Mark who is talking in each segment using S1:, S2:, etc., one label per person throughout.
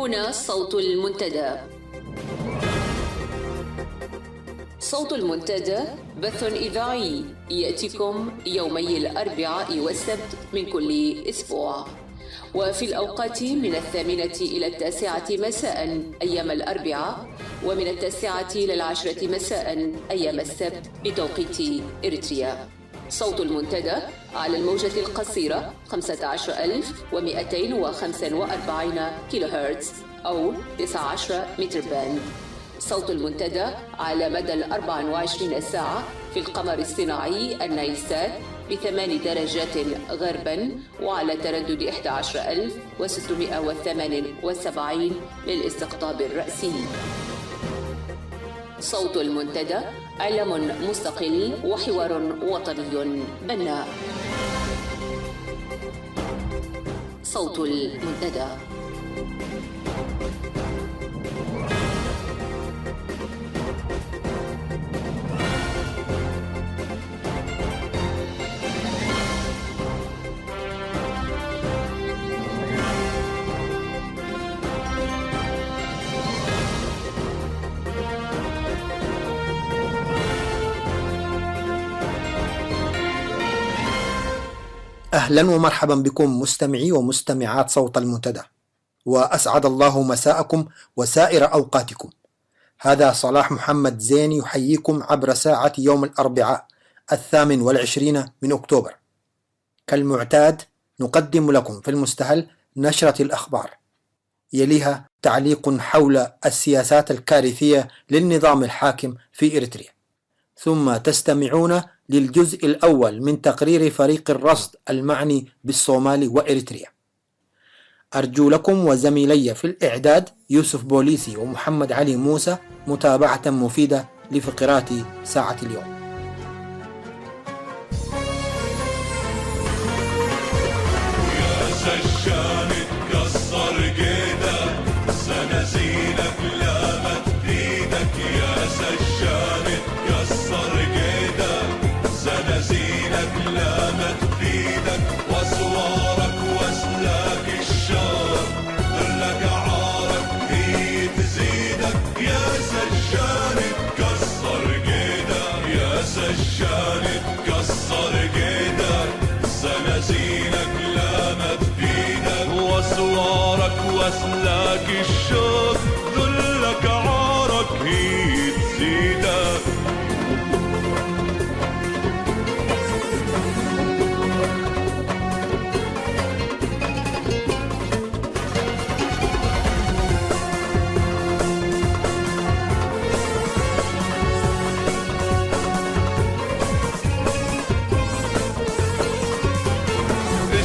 S1: هنا صوت المنتدى. صوت المنتدى بث إذاعي يأتيكم يومي الأربعاء والسبت من كل أسبوع، وفي الأوقات من 8 إلى 9 مساء أيام الأربعاء، ومن 9 إلى 10 مساء أيام السبت بتوقيت إريتريا. صوت المنتدى على الموجة القصيرة 15245 كيلو هرتز أو 19 متر باند. صوت المنتدى على مدى 24 ساعة في القمر الصناعي النايلسات ب8 درجات غربا، وعلى تردد 11678 للاستقطاب الرأسي. صوت المنتدى إعلام مستقل وحوار وطني بناء. صوت المنتدى.
S2: أهلا ومرحبا بكم مستمعي ومستمعات صوت المنتدى، وأسعد الله مساءكم وسائر أوقاتكم. هذا صلاح محمد زين يحييكم عبر ساعة يوم الأربعاء 28 من أكتوبر. كالمعتاد نقدم لكم في المستهل نشرة الأخبار، يليها تعليق حول السياسات الكارثية للنظام الحاكم في إريتريا، ثم تستمعون للجزء الأول من تقرير فريق الرصد المعني بالصومال وإريتريا. أرجو لكم وزميلي في الإعداد يوسف بوليسي ومحمد علي موسى متابعة مفيدة لفقرات ساعة اليوم.
S3: يا سجان اتكسر جيدك، سنازينك لامت بيدك. يا سجان اتكسر جيدك، سنازينك لامت بيدك. واسوارك واسلاك الشوق، ظلك عارك هي تزيدك. يا سجان اتكسر جيدك، يا سجان اتكسر جيدك، سنازينك لامت بيدك. واسوارك واسلاك الشوق، ظلك عارك هي تزيدك.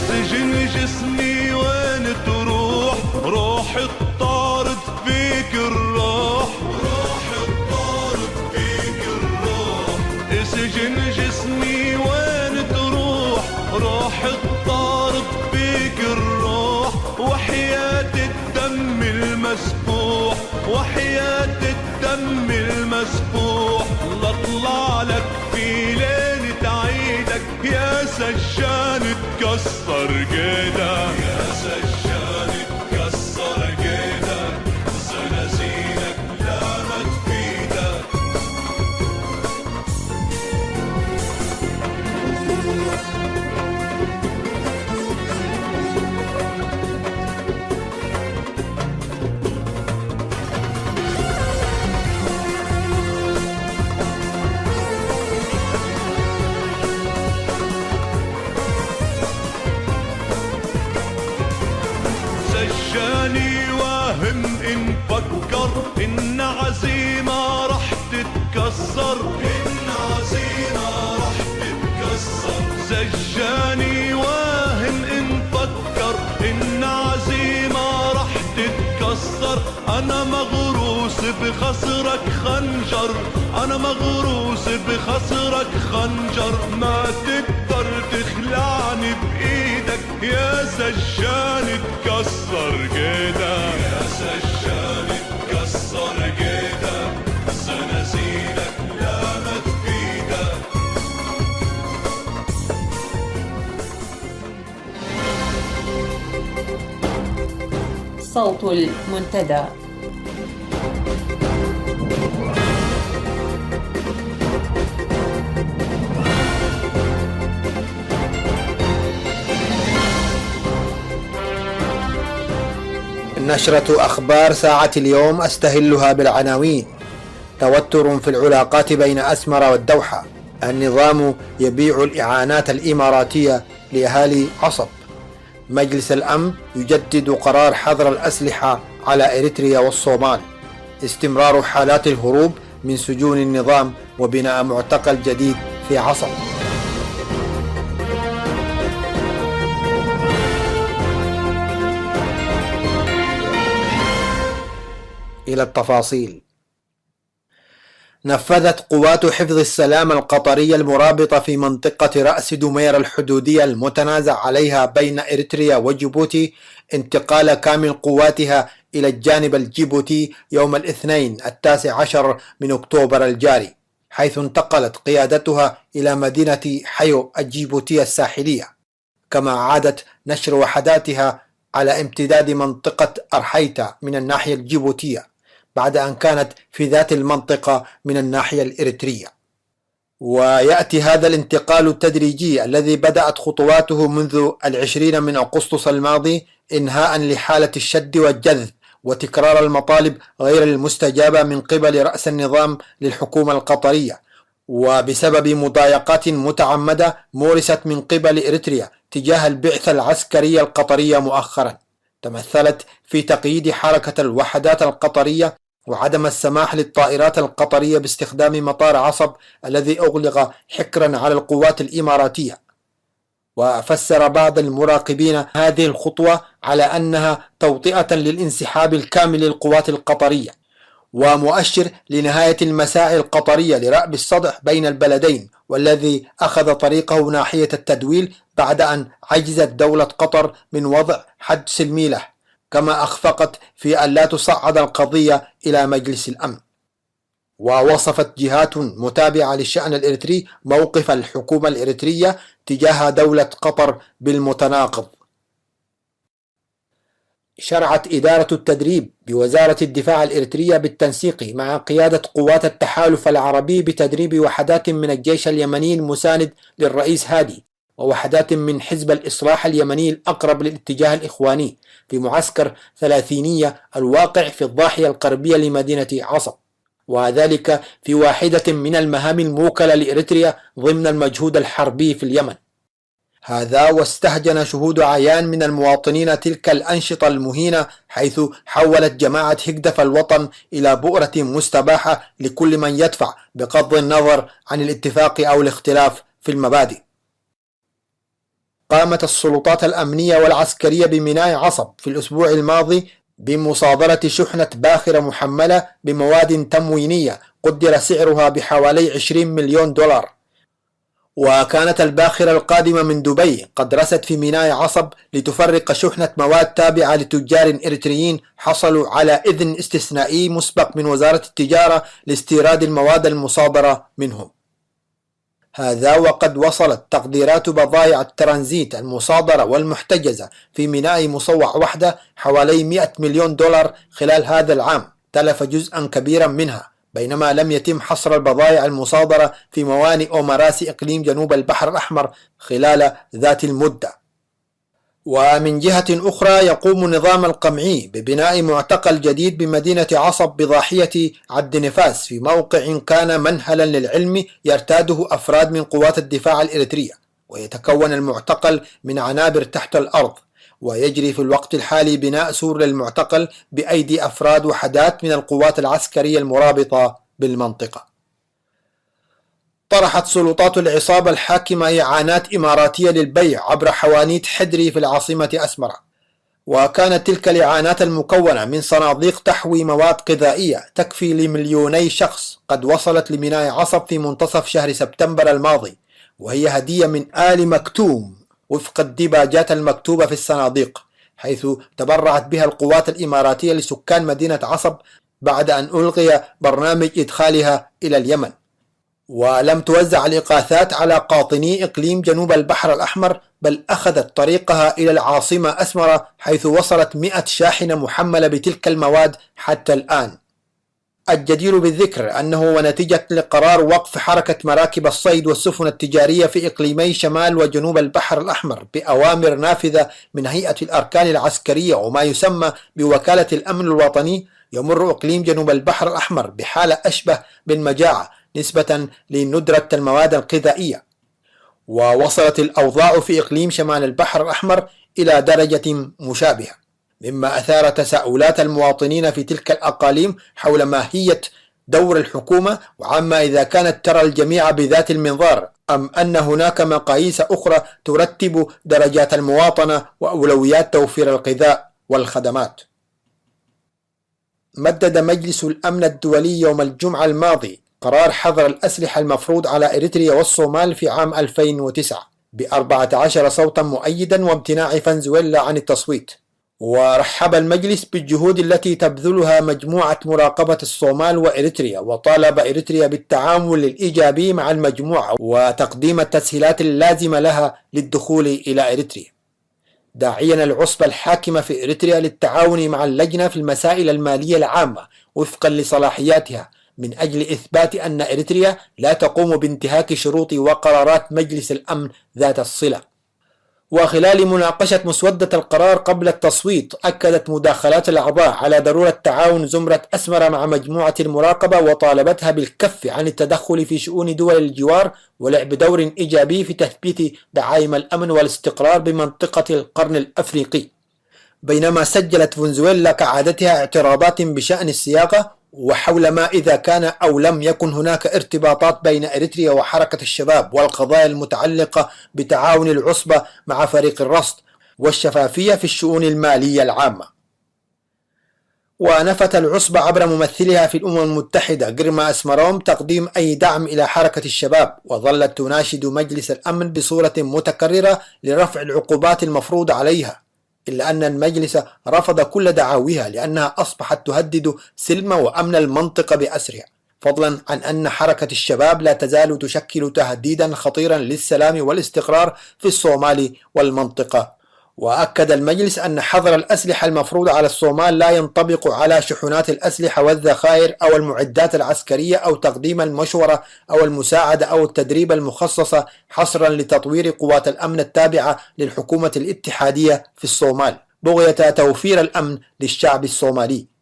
S3: سجن جسمي وين تروح؟ روح الطارد فيك الروح، روح الطارد فيك الروح. سجن جسمي وين تروح؟ روح الطارد فيك الروح. وحياة الدم المسفوح، وحياة الدم المسفوح، لاطلع لك في ليلة عيدك. يا سجان اتكسر جيدك، يا سجان اتكسر جيدك، سنازينك لامت بيدك. سجاني واهم إن فكر إن عزيمة رح تتكسر، إن عزيمة رح تتكسر. سجاني واهم إن فكر إن عزيمة رح تتكسر. أنا مغروس بخصرك خنجر، أنا مغروس بخصرك خنجر. ما تقدر تخلعني بإيدك. يا سجان اتكسر جيدك، يا سجان اتكسر جيدك، سنازينك لامت بيدك.
S1: صوت المنتدى.
S2: نشرة أخبار ساعة اليوم أستهلها بالعناوين: توتر في العلاقات بين أسمر والدوحة، النظام يبيع الإعانات الإماراتية لأهالي عصب، مجلس الأمن يجدد قرار حظر الأسلحة على إريتريا والصومال، استمرار حالات الهروب من سجون النظام وبناء معتقل جديد في عصب. إلى التفاصيل. نفذت قوات حفظ السلام القطرية المرابطة في منطقة رأس دمير الحدودية المتنازع عليها بين إريتريا وجيبوتي انتقال كامل قواتها إلى الجانب الجيبوتي يوم الاثنين 19 من أكتوبر الجاري، حيث انتقلت قيادتها إلى مدينة حيو الجيبوتية الساحلية، كما عادت نشر وحداتها على امتداد منطقة أرحيتا من الناحية الجيبوتية بعد أن كانت في ذات المنطقة من الناحية الإريترية. ويأتي هذا الانتقال التدريجي الذي بدأت خطواته منذ 20 من أغسطس الماضي إنهاء لحالة الشد والجذب وتكرار المطالب غير المستجابة من قبل رأس النظام للحكومة القطرية، وبسبب مضايقات متعمدة مورست من قبل إريتريا تجاه البعثة العسكرية القطرية مؤخرا، تمثلت في تقييد حركة الوحدات القطرية وعدم السماح للطائرات القطرية باستخدام مطار عصب الذي أغلق حكرا على القوات الإماراتية. وفسر بعض المراقبين هذه الخطوة على أنها توطئة للانسحاب الكامل للقوات القطرية ومؤشر لنهاية المساعي القطرية لرأب الصدع بين البلدين، والذي أخذ طريقه ناحية التدويل بعد أن عجزت دولة قطر من وضع حد سلمي له، كما أخفقت في أن لا تصعد القضية إلى مجلس الأمن. ووصفت جهات متابعة للشأن الإريتري موقف الحكومة الإريترية تجاه دولة قطر بالمتناقض. شرعت إدارة التدريب بوزارة الدفاع الإريترية بالتنسيق مع قيادة قوات التحالف العربي بتدريب وحدات من الجيش اليمني المساند للرئيس هادي ووحدات من حزب الإصلاح اليمني الأقرب للاتجاه الإخواني في معسكر 30 الواقع في الضاحية الغربية لمدينة عصب، وذلك في واحدة من المهام الموكلة لإريتريا ضمن المجهود الحربي في اليمن. هذا واستهجن شهود عيان من المواطنين تلك الأنشطة المهينة، حيث حولت جماعة هجدف الوطن إلى بؤرة مستباحة لكل من يدفع بغض النظر عن الاتفاق أو الاختلاف في المبادئ. قامت السلطات الأمنية والعسكرية بميناء عصب في الأسبوع الماضي بمصادرة شحنة باخرة محملة بمواد تموينية قدر سعرها بحوالي 20 مليون دولار، وكانت الباخرة القادمة من دبي قد رست في ميناء عصب لتفرق شحنة مواد تابعة لتجار إريتريين حصلوا على إذن استثنائي مسبق من وزارة التجارة لاستيراد المواد المصادرة منهم. هذا وقد وصلت تقديرات بضائع الترانزيت المصادرة والمحتجزة في ميناء مصوع وحدة حوالي 100 مليون دولار خلال هذا العام، تلف جزءا كبيرا منها، بينما لم يتم حصر البضائع المصادرة في موانئ ومراسي إقليم جنوب البحر الأحمر خلال ذات المدة. ومن جهة أخرى يقوم النظام القمعي ببناء معتقل جديد بمدينة عصب بضاحية عبد نفاس في موقع كان منهلا للعلم يرتاده أفراد من قوات الدفاع الإريترية، ويتكون المعتقل من عنابر تحت الأرض، ويجري في الوقت الحالي بناء سور للمعتقل بأيدي أفراد وحدات من القوات العسكرية المرابطة بالمنطقة. طرحت سلطات العصابة الحاكمة إعانات إماراتية للبيع عبر حوانيت حدري في العاصمة أسمرة، وكانت تلك الإعانات المكونة من صناديق تحوي مواد غذائية تكفي لمليوني شخص قد وصلت لميناء عصب في منتصف شهر سبتمبر الماضي، وهي هدية من آل مكتوم وفق الديباجات المكتوبة في الصناديق، حيث تبرعت بها القوات الإماراتية لسكان مدينة عصب بعد أن ألغي برنامج إدخالها إلى اليمن. ولم توزع الإغاثات على قاطني إقليم جنوب البحر الأحمر، بل أخذت طريقها إلى العاصمة أسمرة، حيث وصلت 100 شاحنة محملة بتلك المواد حتى الآن. الجدير بالذكر أنه ونتيجة لقرار وقف حركة مراكب الصيد والسفن التجارية في إقليمي شمال وجنوب البحر الأحمر بأوامر نافذة من هيئة الأركان العسكرية وما يسمى بوكالة الأمن الوطني، يمر إقليم جنوب البحر الأحمر بحالة أشبه بالمجاعة نسبة لندرة المواد الغذائية. ووصلت الأوضاع في إقليم شمال البحر الأحمر إلى درجة مشابهة، مما أثار تساؤلات المواطنين في تلك الأقاليم حول ماهية دور الحكومة، وعما إذا كانت ترى الجميع بذات المنظار أم أن هناك مقاييس أخرى ترتب درجات المواطنة وأولويات توفير الغذاء والخدمات. مدد مجلس الأمن الدولي يوم الجمعة الماضي قرار حظر الأسلحة المفروض على إريتريا والصومال في عام 2009 ب14 صوتا مؤيدا وامتناع فنزويلا عن التصويت. ورحب المجلس بالجهود التي تبذلها مجموعة مراقبة الصومال وإريتريا، وطالب إريتريا بالتعامل الإيجابي مع المجموعة وتقديم التسهيلات اللازمة لها للدخول إلى إريتريا، داعيا العصبة الحاكمة في إريتريا للتعاون مع اللجنة في المسائل المالية العامة وفقا لصلاحياتها، من أجل إثبات أن إريتريا لا تقوم بانتهاك شروط وقرارات مجلس الأمن ذات الصلة. وخلال مناقشة مسودة القرار قبل التصويت، أكدت مداخلات الأعضاء على ضرورة تعاون زمرة أسمرة مع مجموعة المراقبة، وطالبتها بالكف عن التدخل في شؤون دول الجوار ولعب دور إيجابي في تثبيت دعائم الأمن والاستقرار بمنطقة القرن الأفريقي. بينما سجلت فنزويلا كعادتها اعتراضات بشأن الصياغة وحول ما إذا كان أو لم يكن هناك ارتباطات بين إريتريا وحركة الشباب، والقضايا المتعلقة بتعاون العصبة مع فريق الرصد والشفافية في الشؤون المالية العامة. ونفت العصبة عبر ممثلها في الأمم المتحدة جرما أسمروم تقديم أي دعم إلى حركة الشباب، وظلت تناشد مجلس الأمن بصورة متكررة لرفع العقوبات المفروضة عليها، إلا أن المجلس رفض كل دعاويها لأنها أصبحت تهدد سلم وأمن المنطقة بأسرها، فضلا عن أن حركة الشباب لا تزال تشكل تهديدا خطيرا للسلام والاستقرار في الصومال والمنطقة. وأكد المجلس أن حظر الأسلحة المفروض على الصومال لا ينطبق على شحنات الأسلحة والذخائر أو المعدات العسكرية أو تقديم المشورة أو المساعدة أو التدريب المخصصة حصرا لتطوير قوات الأمن التابعة للحكومة الاتحادية في الصومال، بغية توفير الأمن للشعب الصومالي.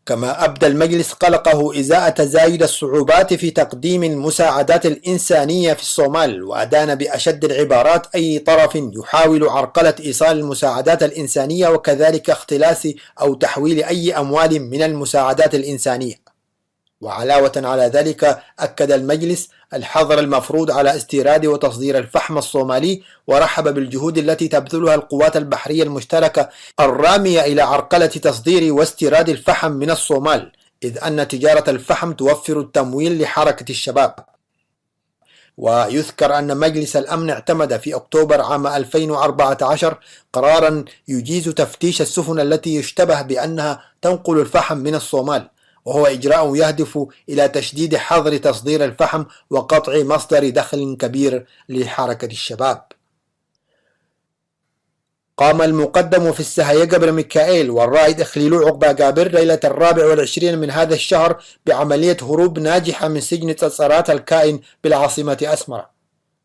S2: كما أبدى المجلس قلقه إزاء تزايد الصعوبات في تقديم المساعدات الإنسانية في الصومال، وأدان بأشد العبارات أي طرف يحاول عرقلة إيصال المساعدات الإنسانية وكذلك اختلاس أو تحويل أي أموال من المساعدات الإنسانية. وعلاوة على ذلك أكد المجلس الحظر المفروض على استيراد وتصدير الفحم الصومالي، ورحب بالجهود التي تبذلها القوات البحرية المشتركة الرامية إلى عرقلة تصدير واستيراد الفحم من الصومال، إذ أن تجارة الفحم توفر التمويل لحركة الشباب. ويذكر أن مجلس الأمن اعتمد في أكتوبر عام 2014 قرارا يجيز تفتيش السفن التي يشتبه بأنها تنقل الفحم من الصومال، وهو إجراء يهدف إلى تشديد حظر تصدير الفحم وقطع مصدر دخل كبير لحركة الشباب. قام المقدم في السهية جبر ميكائيل والرائد إخليلو عقبة جابر ليلة 24 من هذا الشهر بعملية هروب ناجحة من سجن تصرات الكائن بالعاصمة أسمرة.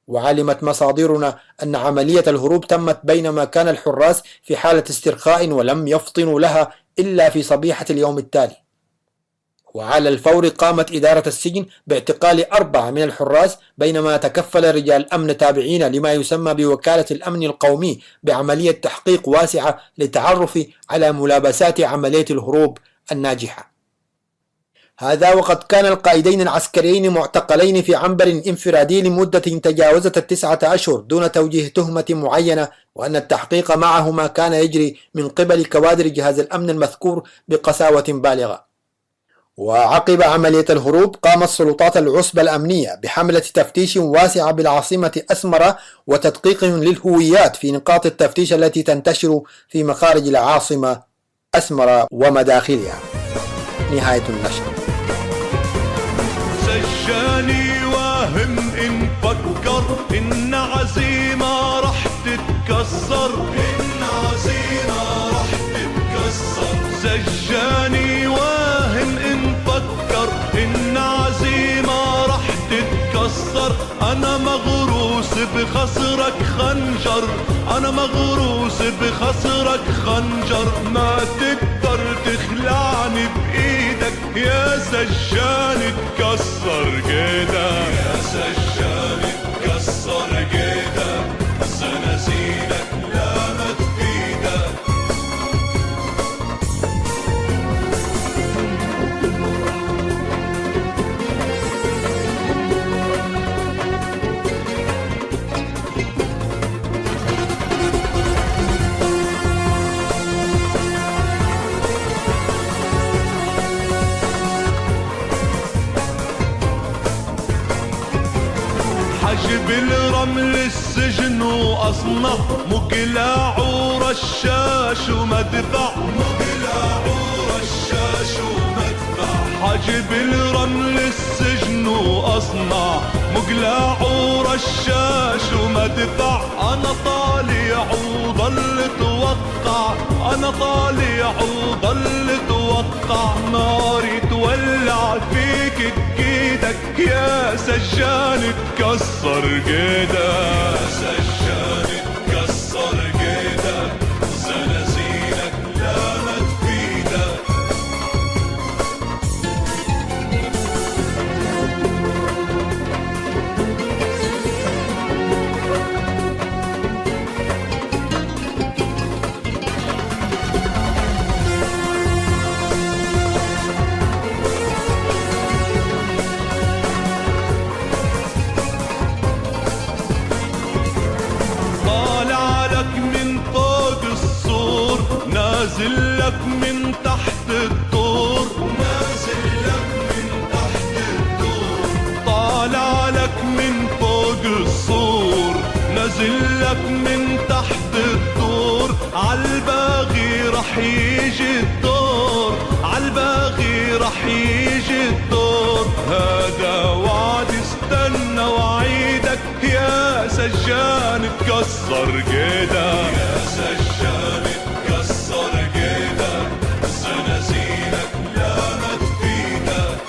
S2: وعلمت مصادرنا أن عملية الهروب تمت بينما كان الحراس في حالة استرخاء ولم يفطنوا لها إلا في صبيحة اليوم التالي. وعلى الفور قامت إدارة السجن باعتقال 4 من الحراس، بينما تكفل رجال أمن تابعين لما يسمى بوكالة الأمن القومي بعملية تحقيق واسعة للتعرف على ملابسات عملية الهروب الناجحة. هذا وقد كان القائدين العسكريين معتقلين في عنبر انفرادي لمدة تجاوزت 9 أشهر دون توجيه تهمة معينة، وأن التحقيق معهما كان يجري من قبل كوادر جهاز الأمن المذكور بقساوة بالغة. وعقب عملية الهروب قامت سلطات العصبة الأمنية بحملة تفتيش واسعة بالعاصمة أسمرة وتدقيق للهويات في نقاط التفتيش التي تنتشر في مخارج العاصمة أسمرة ومداخلها. نهاية النشر.
S3: سجاني واهم إن فكر إن عزيمة رح تتكسر، إن عزيمة رح تتكسر. سجاني واهم إن فكر إن عزيمة رح تتكسر. أنا مغروس بخصرك خنجر، أنا مغروس بخصرك خنجر. ما تقدر تخلعني بإيدك يا سجان تكسر جيدك، يا سجان تكسر جيدك. زنازينك لامت بإيدك. حجب الرمل السجن وأصنع، مقلاع ورشاش ومدفع، مقلاع ورشاش ومدفع. حجب الرمل السجن وأصنع، مقلاع ورشاش ومدفع. أنا طالع وضل توقع، أنا طالع وضل توقع. ناري تولع فيك بإيدك يا سجان تكسر جيدك، يا سجان تكسر جيدك. زنازينك لامت بإيدك. نازل لك من تحت الدور، نازل لك من تحت الدور. طالع لك من فوق السور، نازل لك من تحت الدور. عالباغي رح يجي الدور، عالباغي رح يجي الدور. هذا وعد استنى وعيدك يا سجان تكسر جيدك، يا سجان تكسر جيدك. زنازينك لامت بإيدك.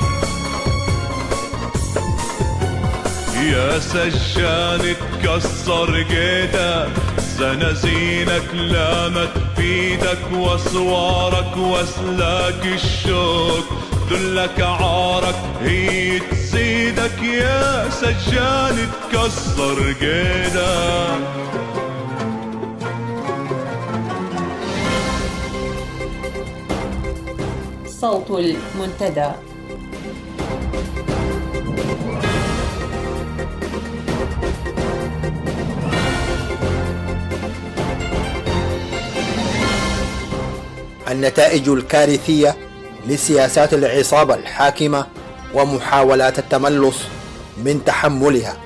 S3: يا سجان تكسر جيدك. زنازينك لامت بإيدك. واسوارك واسلاك الشوك، ذلك عارك هي تزيدك يا سجان تكسر جيدك.
S1: صوت المنتدى.
S2: النتائج الكارثية لسياسات العصابة الحاكمة ومحاولات التملص من تحملها.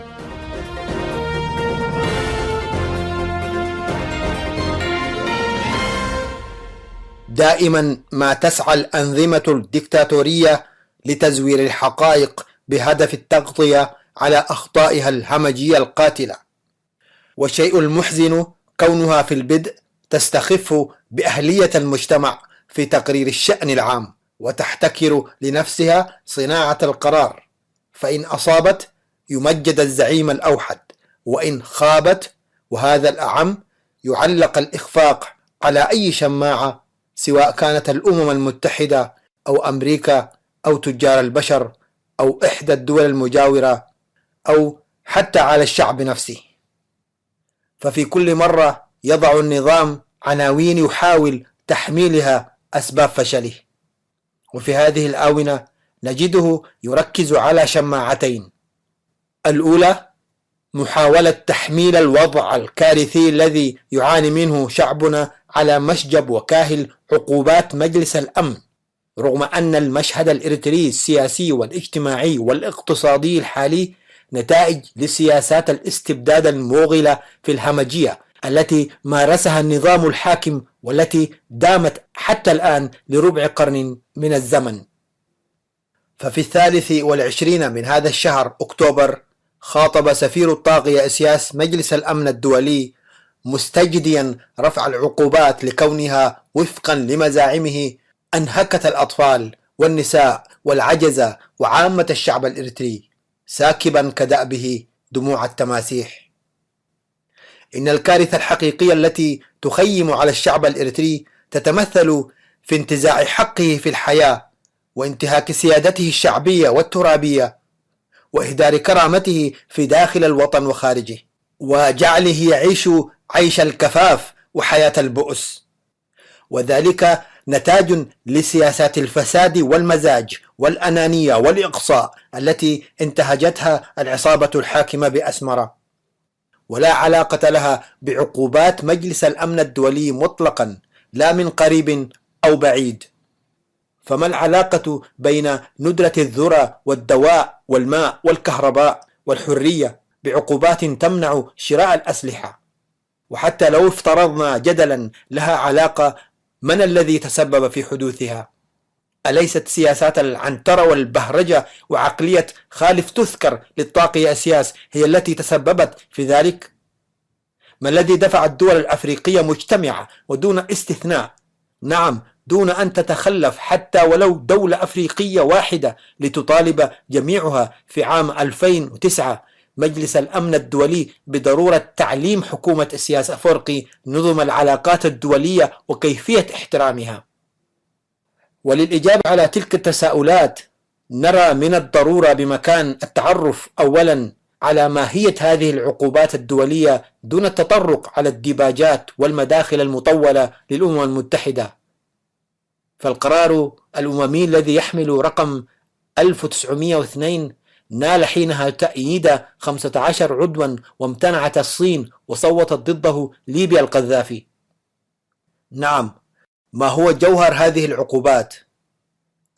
S2: دائما ما تسعى الأنظمة الدكتاتورية لتزوير الحقائق بهدف التغطية على أخطائها الهمجية القاتلة، والشيء المحزن كونها في البدء تستخف بأهلية المجتمع في تقرير الشأن العام، وتحتكر لنفسها صناعة القرار. فإن أصابت يمجد الزعيم الأوحد، وإن خابت وهذا الأعم يعلق الإخفاق على أي شماعة، سواء كانت الأمم المتحدة أو أمريكا أو تجار البشر أو إحدى الدول المجاورة أو حتى على الشعب نفسه. ففي كل مرة يضع النظام عناوين يحاول تحميلها أسباب فشله، وفي هذه الآونة نجده يركز على شماعتين: الأولى محاولة تحميل الوضع الكارثي الذي يعاني منه شعبنا على مشجب وكاهل عقوبات مجلس الأمن، رغم أن المشهد الإريتري السياسي والاجتماعي والاقتصادي الحالي نتائج لسياسات الاستبداد الموغلة في الهمجية التي مارسها النظام الحاكم، والتي دامت حتى الآن لربع قرن من الزمن. ففي 23 من هذا الشهر أكتوبر خاطب سفير الطاغية إسياس مجلس الأمن الدولي مستجديا رفع العقوبات لكونها وفقا لمزاعمه أنهكت الأطفال والنساء والعجزة وعامة الشعب الإريتري، ساكبا كدأبه دموع التماسيح. إن الكارثة الحقيقية التي تخيم على الشعب الإريتري تتمثل في انتزاع حقه في الحياة وانتهاك سيادته الشعبية والترابية وإهدار كرامته في داخل الوطن وخارجه، وجعله يعيش عيش الكفاف وحياة البؤس، وذلك نتاج لسياسات الفساد والمزاج والأنانية والإقصاء التي انتهجتها العصابة الحاكمة بأسمرة، ولا علاقة لها بعقوبات مجلس الأمن الدولي مطلقا، لا من قريب أو بعيد. فما العلاقة بين ندرة الذرة والدواء والماء والكهرباء والحرية بعقوبات تمنع شراء الأسلحة؟ وحتى لو افترضنا جدلا لها علاقة، من الذي تسبب في حدوثها؟ أليست سياسات العنترة والبهرجة وعقلية خالف تذكر للطاغية إسياس هي التي تسببت في ذلك؟ ما الذي دفع الدول الأفريقية مجتمعة ودون استثناء، نعم دون أن تتخلف حتى ولو دولة أفريقية واحدة، لتطالب جميعها في عام 2009 مجلس الأمن الدولي بضرورة تعليم حكومة إسياس أفورقي نظم العلاقات الدولية وكيفية احترامها؟ وللإجابة على تلك التساؤلات نرى من الضرورة بمكان التعرف أولا على ماهية هذه العقوبات الدولية دون التطرق على الديباجات والمداخل المطولة للأمم المتحدة. فالقرار الأممي الذي يحمل رقم 1902 نال حينها تأييد 15 عضوا، وامتنعت الصين وصوتت ضده ليبيا القذافي. نعم، ما هو جوهر هذه العقوبات؟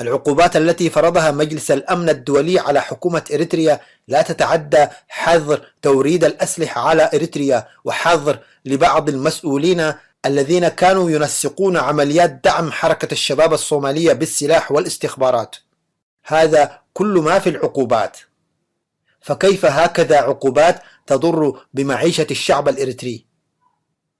S2: العقوبات التي فرضها مجلس الأمن الدولي على حكومة إريتريا لا تتعدى حظر توريد الأسلحة على إريتريا وحظر لبعض المسؤولين الذين كانوا ينسقون عمليات دعم حركة الشباب الصومالية بالسلاح والاستخبارات. هذا كل ما في العقوبات. فكيف هكذا عقوبات تضر بمعيشة الشعب الإريتري؟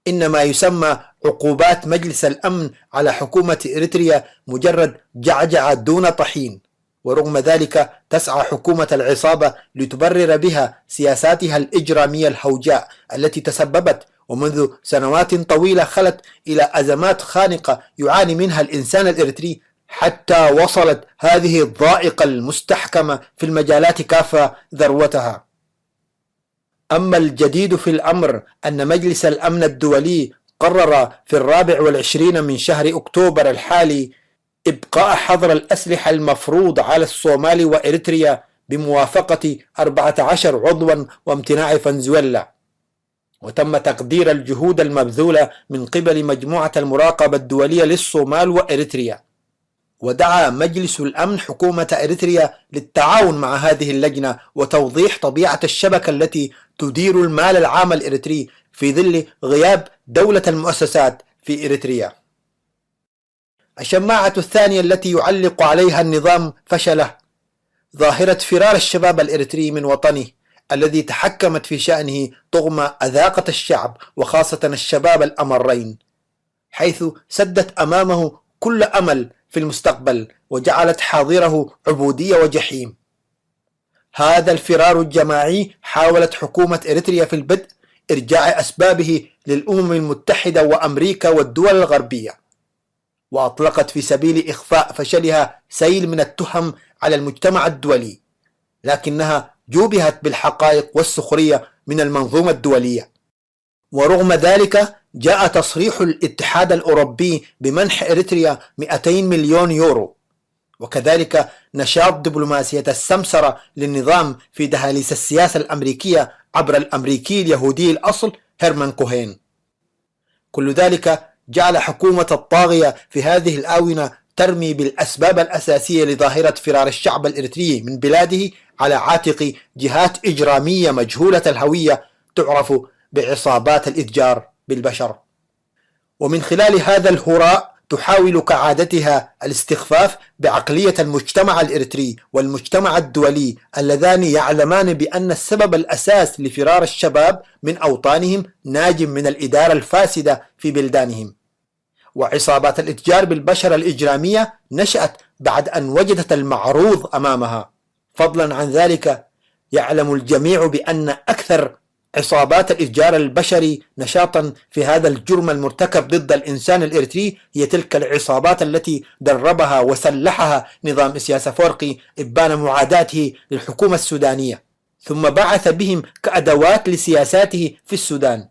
S2: إن ما يسمى عقوبات مجلس الأمن على حكومة إريتريا مجرد جعجعة دون طحين، ورغم ذلك تسعى حكومة العصابة لتبرر بها سياساتها الإجرامية الهوجاء التي تسببت ومنذ سنوات طويلة خلت إلى أزمات خانقة يعاني منها الإنسان الإريتري، حتى وصلت هذه الضائقة المستحكمة في المجالات كافة ذروتها. أما الجديد في الأمر أن مجلس الأمن الدولي قرر في 24 من شهر أكتوبر الحالي إبقاء حظر الأسلحة المفروض على الصومال وإريتريا بموافقة 14 عضوا وامتناع فنزويلا. وتم تقدير الجهود المبذولة من قبل مجموعة المراقبة الدولية للصومال وإريتريا، ودعا مجلس الأمن حكومة إريتريا للتعاون مع هذه اللجنة وتوضيح طبيعة الشبكة التي تدير المال العام الإريتري في ظل غياب دولة المؤسسات في إريتريا. الشماعة الثانية التي يعلق عليها النظام فشله ظاهرة فرار الشباب الإريتري من وطنه الذي تحكمت في شأنه طغمة أذاقت الشعب وخاصة الشباب الأمرين، حيث سدت أمامه كل أمل في المستقبل وجعلت حاضره عبودية وجحيم. هذا الفرار الجماعي حاولت حكومة إريتريا في البدء إرجاع أسبابه للأمم المتحدة وأمريكا والدول الغربية، وأطلقت في سبيل إخفاء فشلها سيل من التهم على المجتمع الدولي، لكنها جوبهت بالحقائق والسخرية من المنظومة الدولية. ورغم ذلك جاء تصريح الاتحاد الأوروبي بمنح إريتريا 200 مليون يورو، وكذلك نشاط دبلوماسية السمسرة للنظام في دهاليز السياسة الأمريكية عبر الأمريكي اليهودي الأصل هيرمان كوهين. كل ذلك جعل حكومة الطاغية في هذه الآونة ترمي بالأسباب الأساسية لظاهرة فرار الشعب الإريتري من بلاده على عاتق جهات إجرامية مجهولة الهوية تعرف بعصابات الإتجار بالبشر. ومن خلال هذا الهراء تحاول كعادتها الاستخفاف بعقلية المجتمع الإريتري والمجتمع الدولي اللذان يعلمان بأن السبب الأساس لفرار الشباب من أوطانهم ناجم من الإدارة الفاسدة في بلدانهم. وعصابات الإتجار بالبشر الإجرامية نشأت بعد أن وجدت المعروض أمامها. فضلا عن ذلك، يعلم الجميع بأن أكثر عصابات الإتجار البشري نشاطا في هذا الجرم المرتكب ضد الإنسان الإريتري هي تلك العصابات التي دربها وسلحها نظام إسياس أفورقي إبان معاداته للحكومة السودانية، ثم بعث بهم كأدوات لسياساته في السودان.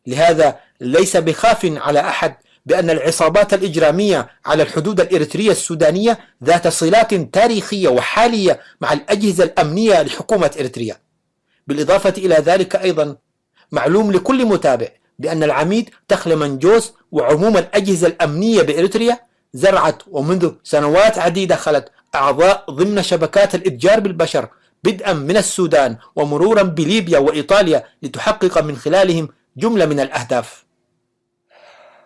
S2: لهذا ليس بخاف على أحد بأن العصابات الإجرامية على الحدود الإريترية السودانية ذات صلات تاريخية وحالية مع الأجهزة الأمنية لحكومة إريتريا. بالإضافة إلى ذلك أيضا معلوم لكل متابع بأن العميد تخل منجوس وعموم الأجهزة الأمنية بإريتريا زرعت ومنذ سنوات عديدة خلت أعضاء ضمن شبكات الإتجار بالبشر بدءا من السودان ومرورا بليبيا وإيطاليا لتحقق من خلالهم جملة من الأهداف.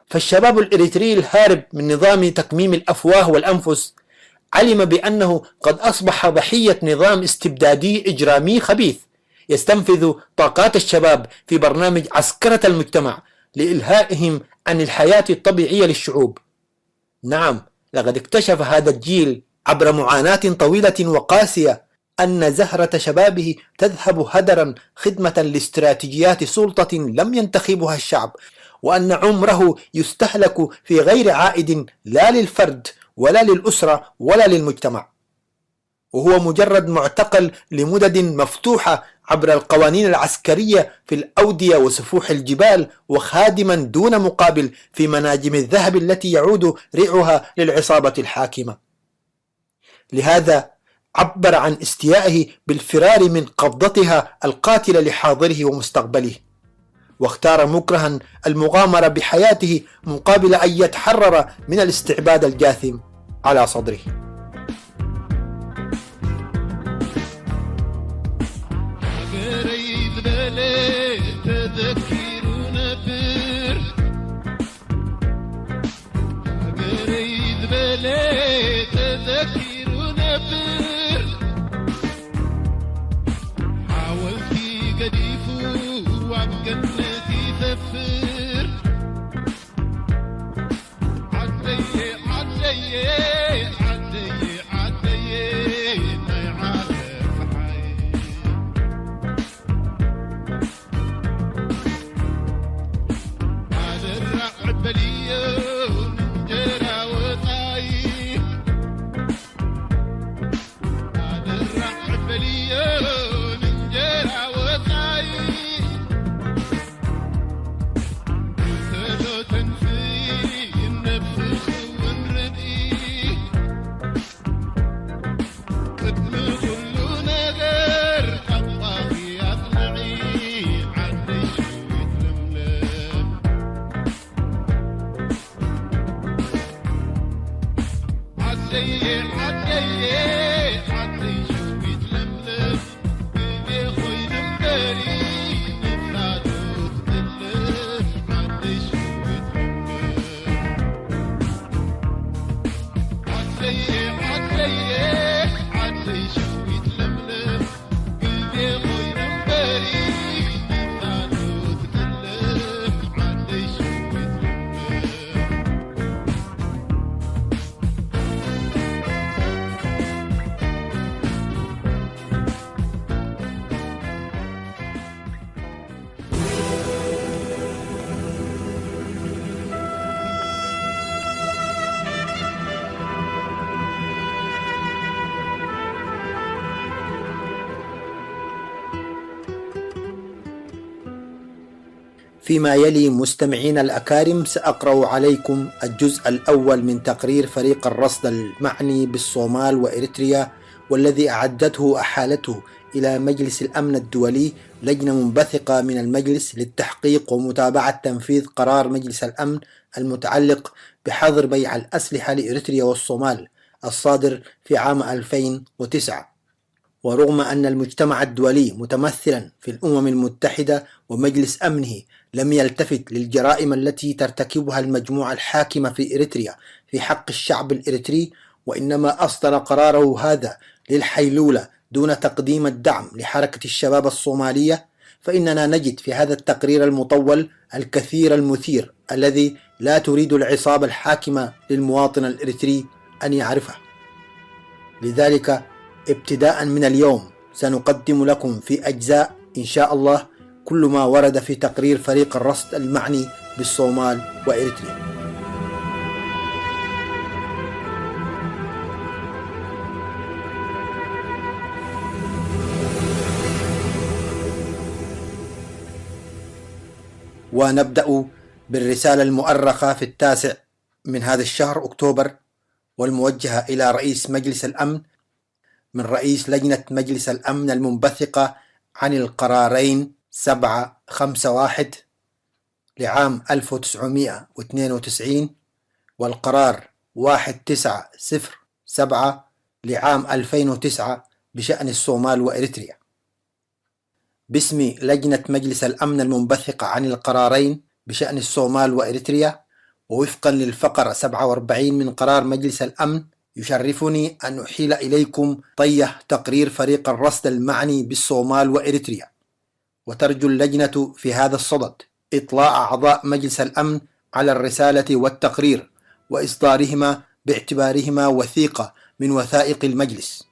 S2: فالشباب الإريتري الهارب من نظام تكميم الأفواه والأنفس علم بأنه قد أصبح ضحية نظام استبدادي إجرامي خبيث يستنفذ طاقات الشباب في برنامج عسكرة المجتمع لإلهائهم عن الحياة الطبيعية للشعوب. نعم، لقد اكتشف هذا الجيل عبر معاناة طويلة وقاسية أن زهرة شبابه تذهب هدرا خدمة لاستراتيجيات سلطة لم ينتخبها الشعب، وأن عمره يستهلك في غير عائد لا للفرد ولا للأسرة ولا للمجتمع، وهو مجرد معتقل لمدد مفتوحة عبر القوانين العسكرية في الأودية وسفوح الجبال، وخادما دون مقابل في مناجم الذهب التي يعود ريعها للعصابة الحاكمة. لهذا عبر عن استيائه بالفرار من قبضتها القاتلة لحاضره ومستقبله، واختار مكرها المغامرة بحياته مقابل أن يتحرر من الاستعباد الجاثم على صدره. فيما يلي مستمعين الأكارم سأقرأ عليكم الجزء الأول من تقرير فريق الرصد المعني بالصومال وإريتريا، والذي أعدته أحالته إلى مجلس الأمن الدولي لجنة منبثقة من المجلس للتحقيق ومتابعة تنفيذ قرار مجلس الأمن المتعلق بحظر بيع الأسلحة لإريتريا والصومال الصادر في عام 2009. ورغم أن المجتمع الدولي متمثلا في الأمم المتحدة ومجلس أمنه لم يلتفت للجرائم التي ترتكبها المجموعة الحاكمة في إريتريا في حق الشعب الإريتري، وإنما أصدر قراره هذا للحيلولة دون تقديم الدعم لحركة الشباب الصومالية، فإننا نجد في هذا التقرير المطول الكثير المثير الذي لا تريد العصابة الحاكمة للمواطن الإريتري أن يعرفه. لذلك ابتداء من اليوم سنقدم لكم في أجزاء إن شاء الله كل ما ورد في تقرير فريق الرصد المعني بالصومال وإريتريا. ونبدأ بالرسالة المؤرخة في 9 من هذا الشهر أكتوبر، والموجهة إلى رئيس مجلس الأمن من رئيس لجنة مجلس الأمن المنبثقة عن القرارين 751 لعام 1992 والقرار 1907 لعام 2009 بشأن الصومال وإريتريا. باسم لجنة مجلس الأمن المنبثقة عن القرارين بشأن الصومال وإريتريا، ووفقا للفقرة 47 من قرار مجلس الأمن، يشرفني أن أحيل إليكم طيه تقرير فريق الرصد المعني بالصومال وإريتريا. وترجو اللجنة في هذا الصدد إطلاع أعضاء مجلس الأمن على الرسالة والتقرير وإصدارهما باعتبارهما وثيقة من وثائق المجلس.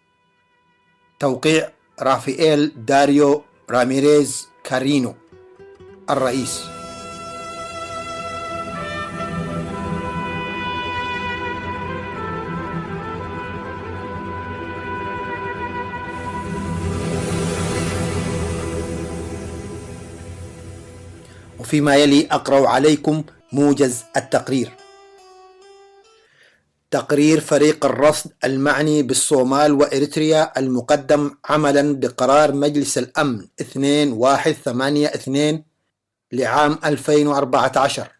S2: توقيع رافائيل داريو راميريز كارينو الرئيس. وفيما يلي أقرأ عليكم موجز التقرير. تقرير فريق الرصد المعني بالصومال وإريتريا المقدم عملا بقرار مجلس الأمن 2182 لعام 2014.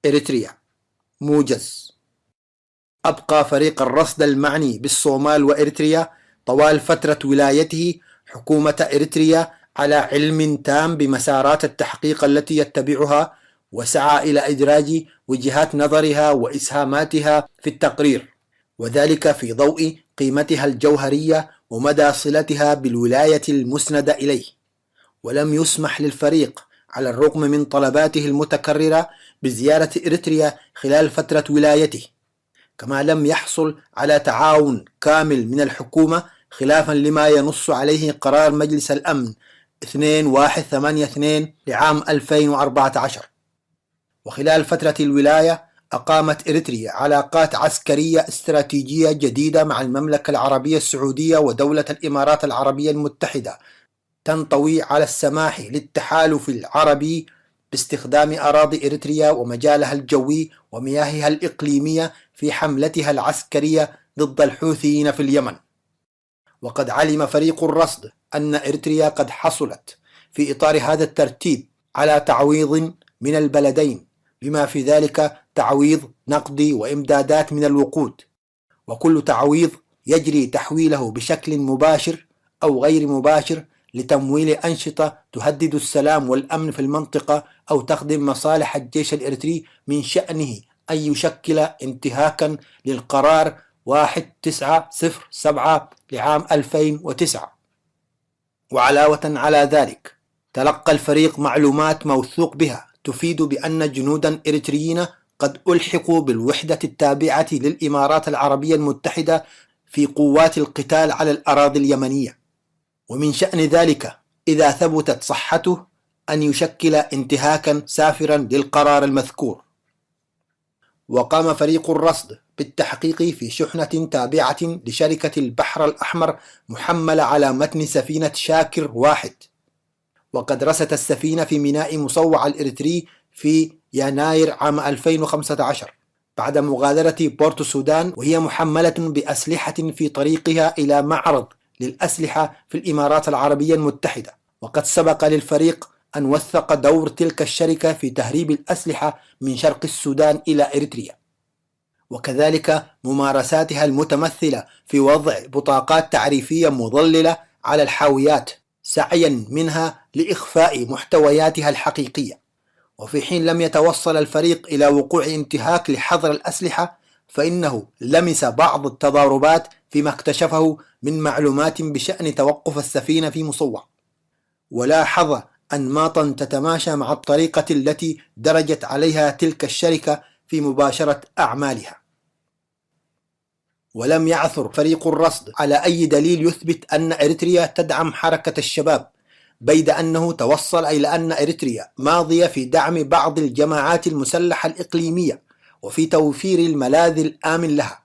S2: إريتريا. موجز. أبقى فريق الرصد المعني بالصومال وإريتريا طوال فترة ولايته حكومة إريتريا على علم تام بمسارات التحقيق التي يتبعها، وسعى إلى إدراج وجهات نظرها وإسهاماتها في التقرير، وذلك في ضوء قيمتها الجوهرية ومدى صلتها بالولاية المسندة إليه. ولم يسمح للفريق على الرغم من طلباته المتكررة بزيارة إريتريا خلال فترة ولايته، كما لم يحصل على تعاون كامل من الحكومة خلافا لما ينص عليه قرار مجلس الأمن 2182 لعام 2014. وخلال فترة الولاية أقامت إريتريا علاقات عسكرية استراتيجية جديدة مع المملكة العربية السعودية ودولة الإمارات العربية المتحدة، تنطوي على السماح للتحالف العربي باستخدام أراضي إريتريا ومجالها الجوي ومياهها الإقليمية في حملتها العسكرية ضد الحوثيين في اليمن. وقد علم فريق الرصد أن إريتريا قد حصلت في إطار هذا الترتيب على تعويض من البلدين، بما في ذلك تعويض نقدي وإمدادات من الوقود، وكل تعويض يجري تحويله بشكل مباشر أو غير مباشر لتمويل أنشطة تهدد السلام والأمن في المنطقة أو تخدم مصالح الجيش الإريتري، من شأنه أن يشكل انتهاكا للقرار 1907 لعام 2009. وعلاوة على ذلك تلقى الفريق معلومات موثوق بها تفيد بأن جنودا إريتريين قد ألحقوا بالوحدة التابعة للإمارات العربية المتحدة في قوات القتال على الأراضي اليمنية، ومن شأن ذلك إذا ثبتت صحته أن يشكل انتهاكا سافرا للقرار المذكور. وقام فريق الرصد بالتحقيق في شحنة تابعة لشركة البحر الأحمر محملة على متن سفينة شاكر 1، وقد رست السفينة في ميناء مصوع الإريتري في يناير عام 2015 بعد مغادرة بورت السودان، وهي محملة بأسلحة في طريقها إلى معرض للأسلحة في الإمارات العربية المتحدة. وقد سبق للفريق أن وثق دور تلك الشركة في تهريب الأسلحة من شرق السودان إلى إريتريا. وكذلك ممارساتها المتمثلة في وضع بطاقات تعريفية مضللة على الحاويات سعيا منها لإخفاء محتوياتها الحقيقية. وفي حين لم يتوصل الفريق إلى وقوع انتهاك لحظر الأسلحة، فإنه لمس بعض التضاربات فيما اكتشفه من معلومات بشأن توقف السفينة في مصوع، ولاحظ أنماطا تتماشى مع الطريقة التي درجت عليها تلك الشركة في مباشرة أعمالها. ولم يعثر فريق الرصد على أي دليل يثبت أن إريتريا تدعم حركة الشباب، بيد أنه توصل إلى أن إريتريا ماضية في دعم بعض الجماعات المسلحة الإقليمية وفي توفير الملاذ الآمن لها،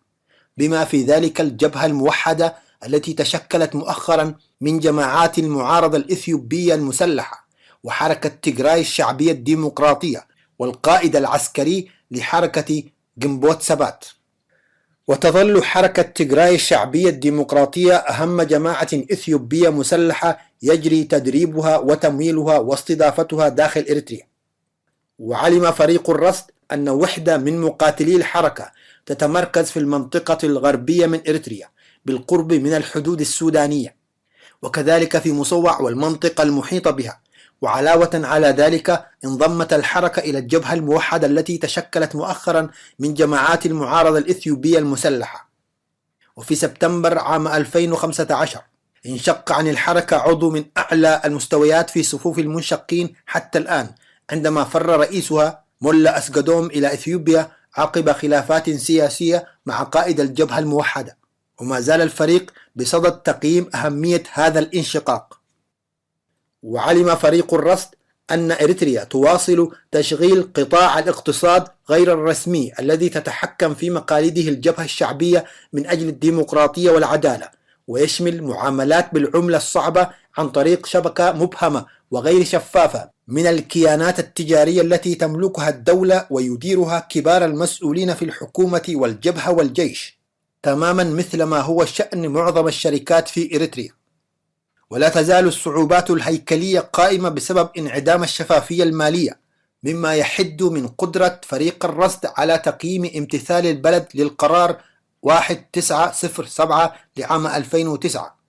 S2: بما في ذلك الجبهة الموحدة التي تشكلت مؤخرا من جماعات المعارضة الإثيوبية المسلحة وحركة تيغراي الشعبية الديمقراطية والقائد العسكري لحركة جنبوت سبات. وتظل حركة تيغراي الشعبية الديمقراطية أهم جماعة إثيوبية مسلحة يجري تدريبها وتمويلها واستضافتها داخل إريتريا. وعلم فريق الرصد أن وحدة من مقاتلي الحركة تتمركز في المنطقة الغربية من إريتريا بالقرب من الحدود السودانية، وكذلك في مصوع والمنطقة المحيطة بها. وعلاوة على ذلك انضمت الحركة إلى الجبهة الموحدة التي تشكلت مؤخرا من جماعات المعارضة الإثيوبية المسلحة. وفي سبتمبر عام 2015 انشق عن الحركة عضو من أعلى المستويات في صفوف المنشقين حتى الآن، عندما فر رئيسها مولا أسقدوم إلى إثيوبيا عقب خلافات سياسية مع قائد الجبهة الموحدة. وما زال الفريق بصدد تقييم أهمية هذا الانشقاق. وعلم فريق الرصد أن إريتريا تواصل تشغيل قطاع الاقتصاد غير الرسمي الذي تتحكم في مقاليده الجبهة الشعبية من أجل الديمقراطية والعدالة، ويشمل معاملات بالعملة الصعبة عن طريق شبكة مبهمة وغير شفافة من الكيانات التجارية التي تملكها الدولة ويديرها كبار المسؤولين في الحكومة والجبهة والجيش، تماما مثل ما هو شأن معظم الشركات في إريتريا. ولا تزال الصعوبات الهيكلية قائمة بسبب انعدام الشفافية المالية، مما يحد من قدرة فريق الرصد على تقييم امتثال البلد للقرار 1907 لعام 2009.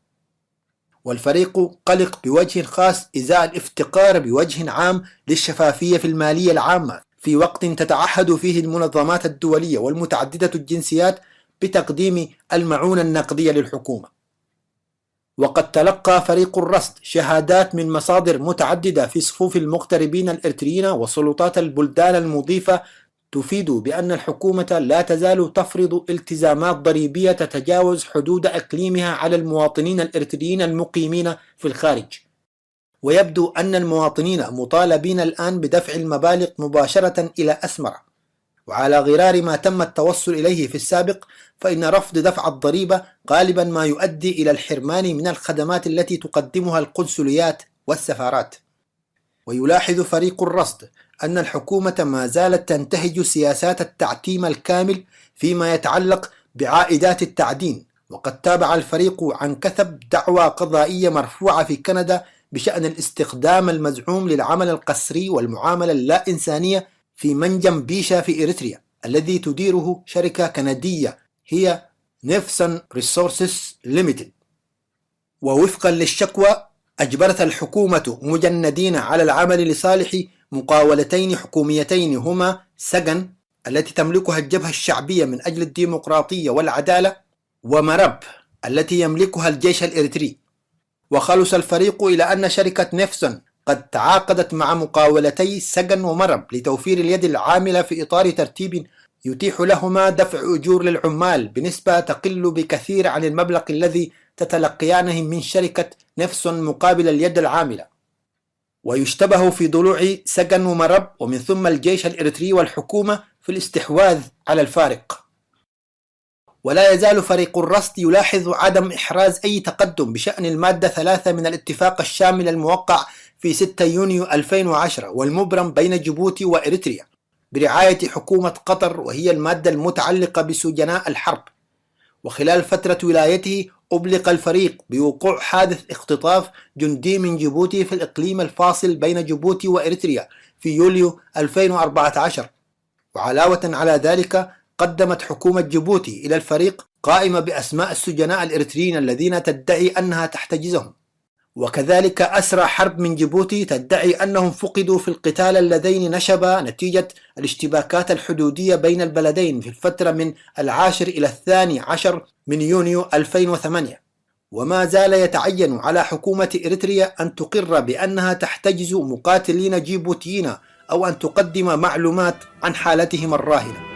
S2: والفريق قلق بوجه خاص إزاء الافتقار بوجه عام للشفافية في المالية العامة في وقت تتعهد فيه المنظمات الدولية والمتعددة الجنسيات بتقديم المعونة النقدية للحكومة. وقد تلقى فريق الرصد شهادات من مصادر متعددة في صفوف المغتربين الإريتريين وسلطات البلدان المضيفة تفيد بأن الحكومة لا تزال تفرض التزامات ضريبية تتجاوز حدود إقليمها على المواطنين الإريتريين المقيمين في الخارج. ويبدو أن المواطنين مطالبين الآن بدفع المبالغ مباشرة إلى أسمرة. وعلى غرار ما تم التوصل إليه في السابق، فإن رفض دفع الضريبة غالبا ما يؤدي إلى الحرمان من الخدمات التي تقدمها القنصليات والسفارات. ويلاحظ فريق الرصد أن الحكومة ما زالت تنتهج سياسات التعتيم الكامل فيما يتعلق بعائدات التعدين. وقد تابع الفريق عن كثب دعوى قضائية مرفوعة في كندا بشأن الاستخدام المزعوم للعمل القسري والمعاملة اللا إنسانية في منجم بيشا في إريتريا الذي تديره شركة كندية هي نيفسون ريسورسز ليميتد. ووفقا للشكوى أجبرت الحكومة مجندين على العمل لصالح مقاولتين حكوميتين هما سجن التي تملكها الجبهة الشعبية من أجل الديمقراطية والعدالة، ومرب التي يملكها الجيش الإريتري. وخلص الفريق إلى أن شركة نيفسون قد تعاقدت مع مقاولتي سجن ومرب لتوفير اليد العاملة في إطار ترتيب يتيح لهما دفع أجور للعمال بنسبة تقل بكثير عن المبلغ الذي تتلقيانه من شركة نيفسون مقابل اليد العاملة. ويشتبه في ضلوع سجن ومرب ومن ثم الجيش الإريتري والحكومة في الاستحواذ على الفارق. ولا يزال فريق الرصد يلاحظ عدم إحراز أي تقدم بشأن المادة 3 من الاتفاق الشامل الموقع في 6 يونيو 2010 والمبرم بين جيبوتي وإريتريا برعاية حكومة قطر، وهي المادة المتعلقة بسجناء الحرب. وخلال فترة ولايته أبلغ الفريق بوقوع حادث اختطاف جندي من جيبوتي في الإقليم الفاصل بين جيبوتي وإريتريا في يوليو 2014. وعلاوة على ذلك قدمت حكومة جيبوتي إلى الفريق قائمة بأسماء السجناء الإريتريين الذين تدعي أنها تحتجزهم، وكذلك أسرى حرب من جيبوتي تدعي أنهم فقدوا في القتال اللذين نشبا نتيجة الاشتباكات الحدودية بين البلدين في الفترة من 10 إلى 12 من يونيو 2008. وما زال يتعين على حكومة إريتريا أن تقر بأنها تحتجز مقاتلين جيبوتيين أو أن تقدم معلومات عن حالتهم الراهنة.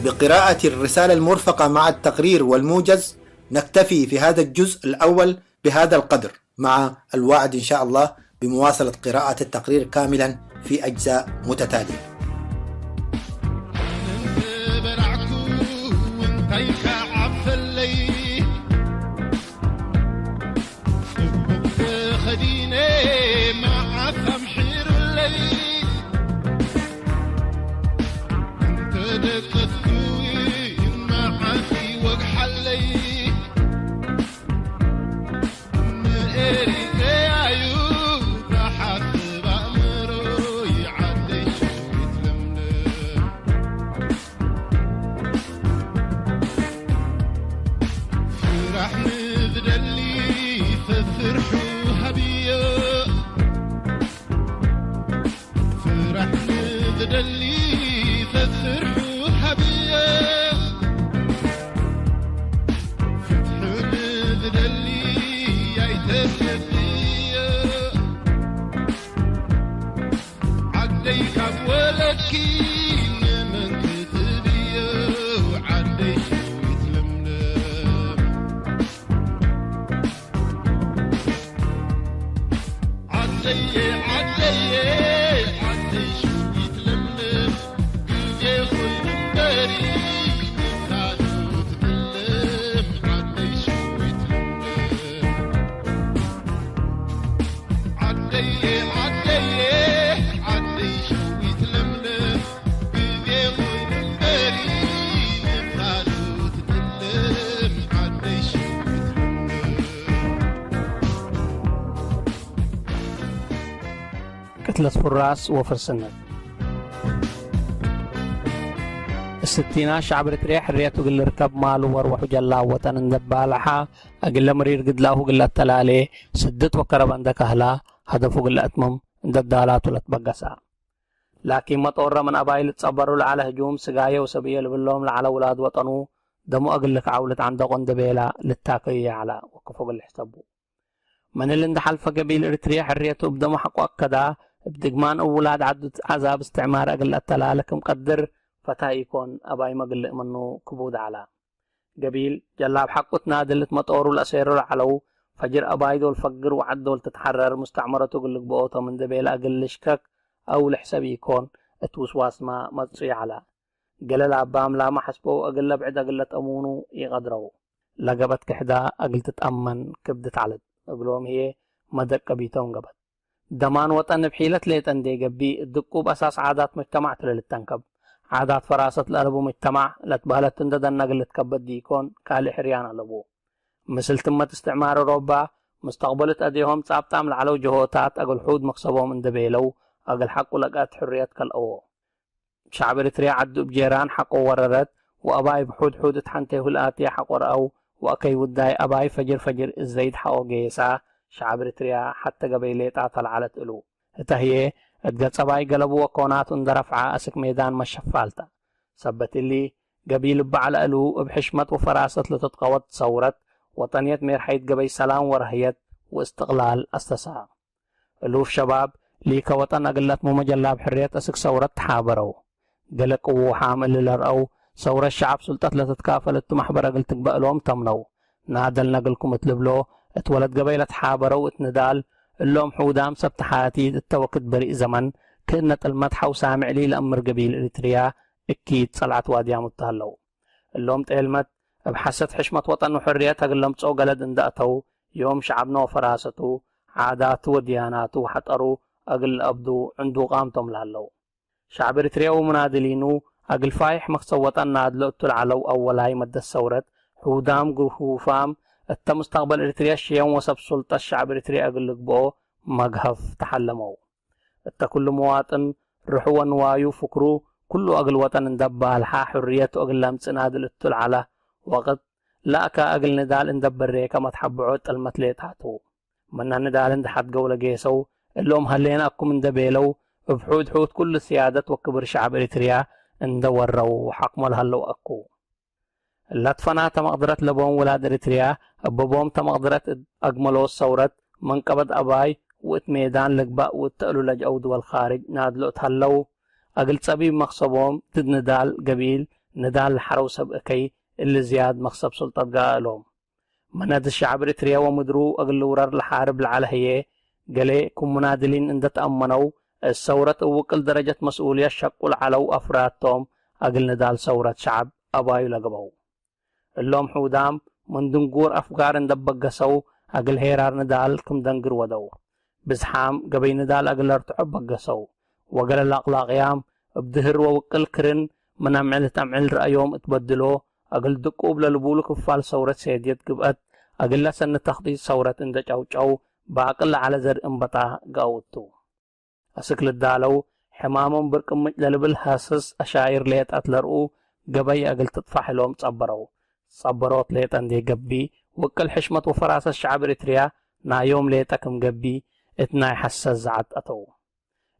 S2: بقراءة الرسالة المرفقة مع التقرير والموجز نكتفي في هذا الجزء الأول بهذا القدر، مع الوعد إن شاء الله بمواصلة قراءة التقرير كاملا في أجزاء متتالية.
S4: كتلة فراس وفرسنة الستينات شعب إريتريا حريته قل ركب ماله وروح جلا وطن اندبالحا أقل مرير قد لاهو قل التلالي سدت وكرب عندك أهلا هدفه قل أتمم عند الدالات ولتبقسا. لكن ما طور من أبايل تصبروا على هجوم سقايا وسبية لباللوم على أولاد وطنو دمو أقل لك عولة عندك اندبيلا للتاقية على وقفوا قل حسابه. من اللي اندحل فقبيل إريتريا حريته بدمو حقو أكدا بدقمان أولاد عدد عذاب استعمار أقل التلالك مقدر فتا يكون أباي مقل منه كبود على قبيل جلاب حقو تنادلت مطورو الأسيرو العلو فجر أباي دول فقر وعدول تتحرر مستعمرته قلق بقوته من دبيل أقل شكك أو لحساب يكون اتوسواس ما متصي على قلل أبام لا ما حسبه أقل بعد أقل تأمونو يغدرو لقبت كحدا أقل تتأمن كبدت علد أقلوهم هي مدك بيتون قبت دمان وطن بحيلة ليتن دي قبي الدقو بأساس عادات مجتمع تللتنكب عادات فراسة الألبو مجتمع لتبهلت تندد النقل تكبت ديكون كالي حريان ألبو مثل تمت استعمار أوروبا مستقبلت أديهم تعب تعمل على جهوتات أقل حود مقصبهم من دبيلو أقل حقو لقات حريات كالأوو شعب إريتريا عدو بجيران حقو وررت وأباي بحود حود تحنته الآتية حقو رأو وأكي وداي أباي فجر الزيد حقو جيسا شعب إريتريا حتى قبيلات طلعت إلو هي اتقل صباي قلبو وكونات اندرفعا أسك ميدان مشفالتا سبت اللي قبيل بعل إلو بحشمة وفراسة لتتقوت صورت وطنية ميرحيت قبي سلام ورهيت واستقلال استساء ألوف شباب ليك وطن أقلت ممجلة بحريت أسك صورت حابرو قلق وحامل لرأو صورة الشعب سلطة لتتكافلت محبرة قلتك بقلوم تمنو نادل نقلكم اتلبلو اتولد قبيلة حابرو اتندال اللوم حودام سبت حياتي التوقت بريء زمن كأنت المدحة وسامع لي لأمر قبيل إريتريا اكيد صلعت واديا متهلو اللوم تقلمت بحست حشمة وطن وحريتها قلم تصو قلد اندأتو يوم شعبنا وفراسته عاداته ودياناته حتقروا أقل أبدو عنده قامتهم لهلو شعب إريتريا ومنادلينو أقل فايح مخصوطا نادلو العلو أولاي مد الثورة حودام قهوفام مستقبل إريتريا الشيوم وسب سلطة الشعب إريتريا أقلق بو مقهف تحلمو كل مواطن رحوا نوايو فكرو كله أقل وطن اندبال حا حرية أقل لامتسناد الاتل على وقت لاكا أقل ندال اندبر ريكا ما تحبعوت المتليت هاتو منا ندال اندحات قولة جيسو اللهم هلينا أكو من دبيلو بحود حود كل سيادة وكبر شعب إريتريا اندورو حق مالهلو أكو اللاتفنا تمقدرت لبوم ولاد إريتريا أبوهم تمقدرت أجملو الثورة من قبض أباي وات ميدان لقباء واتقلو لجأو دول خارج نادلو تهلو أقل صبيب مخصبهم تد ندال قبيل ندال الحرو سبقكي اللي زياد مخصب سلطة قالهم مناد الشعب إريتريا ومدرو أقل ورار الحارب العالهية قالي كم منادلين ان تأمنوا الثورة وكل درجة مسؤولية شقوا العلو أفرادهم أقل ندال ثورة شعب أبايو لقبو اللهم حودام من دنقور أفقار اندبق قسو أقل هيرار ندال كم دنقر ودو بزحام قبي ندال أقل ارتعب قسو وقال الأقلاقيام بدهر ووكل كرن من أمعل تمعل رأيهم اتبدلو أقل دقوب للبولو كفال ثورة سيديت قبقت أقل لسن تخطيط ثورة اندج أو باقل على زر انبطا قاوتو أسكل الدالو حمامهم بركم للبل حاسس أشاير ليت أتلرقو قبي أقل تطفح لهم صبروت ليت اندي قبي وكل حشمة وفراسة الشعب إريتريا نا يوم ليتكم قبي اتناي حسس زعت أتو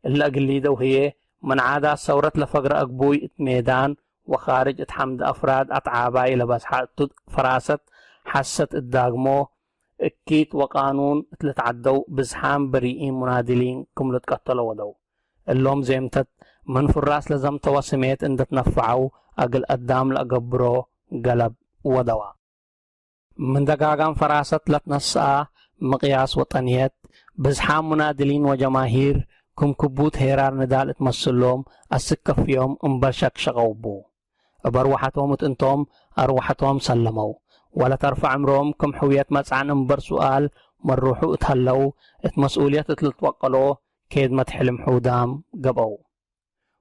S4: إلا أقل ليدو هي من عادة ثورة لفقر أقبوي اتميدان وخارج اتحمد أفراد أتعاباي لبس فراسة حست الداغمو اكيت وقانون اتلتعدو بزحام بريئين منادلين كم لتقتلوا ودو اللوم زيمتت من فراس لزم توسميت ان تنفعو اقل قدام لأقبرو قلب ودوا من دقاقان فراسة لتنسا مقياس وطنيات بزحام منادلين وجماهير كم كبوت هيرار ندال اتمثلهم السكة في يوم انبرشك شغوبو بروحتهم اتنتم أروحتهم سلموا ولا ترفع عمرهم كم حويات مسعن انبر سؤال مروحو اتهلو اتمسؤوليات اتلتوقلو كيد متحلم حودام قبو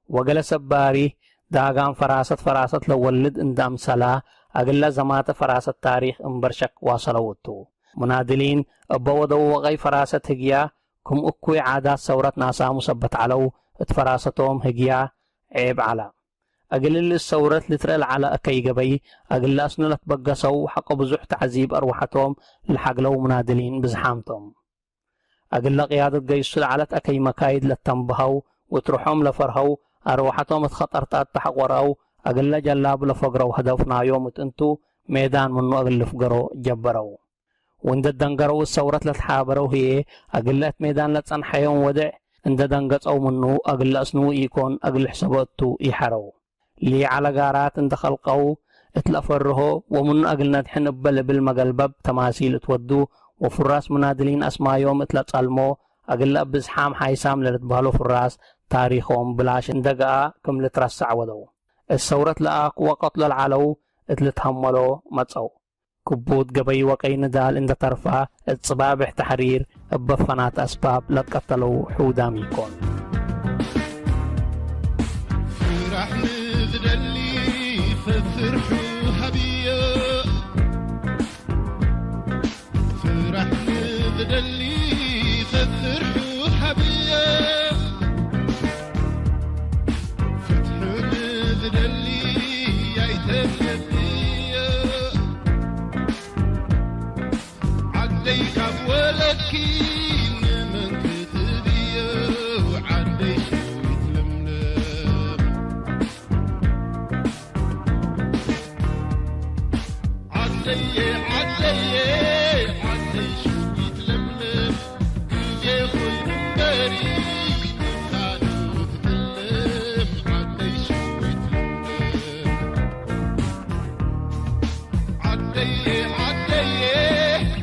S4: وقال سباري داقان فراسة لولد اندام سلا اقل زمات فراسة تاريخ انبرشك واصلوتو منادلين ابودو وغي فراسة هجيا كم اكوي عادات ثورة ناسا مثبت علو اتفراستهم هجيا عيب على أقل الثورة لترال على أكي قبي أقل أسنلت بقصو حق بزح تعذيب أروحتهم لحقلو منادلين بزحامتهم أقل قيادة قيسو علت أكي مكايد لتنبهو وتروحهم لفرهو أروحتهم اتخطرتات تحقورو أقل جلاب لفقرو هدفنا يوم انتو ميدان منو أقل فقرو جبرو وند الدنقرو الثورة لتحابرو هي أقل ميدان لتنحيون ودع اند دنقص أو منو أقل أسنو يكون أقل حساباتو يحرو لي على قارات اند خلقو اتلفره ومن أقل ندحن بل بالمقلبب تماثيل اتودو وفراس منادلين أسما يوم اتلتصالمو أقل أبزحام حيسام لرتبهلو فراس تاريخهم بلاش اندقاء كم لترسع ودو الثورة لآق وقتل العلو اتلتهملو متصو كبوت قبي وقي ندال اند ترفع اتصبابح تحرير بفنات أسباب لتقتلو حودام يكون
S5: دلي ففرحوا هبية فرح دلي ففرحوا هبية فتح دلي يا يتفدية عديك ولكين من كتبية وعديك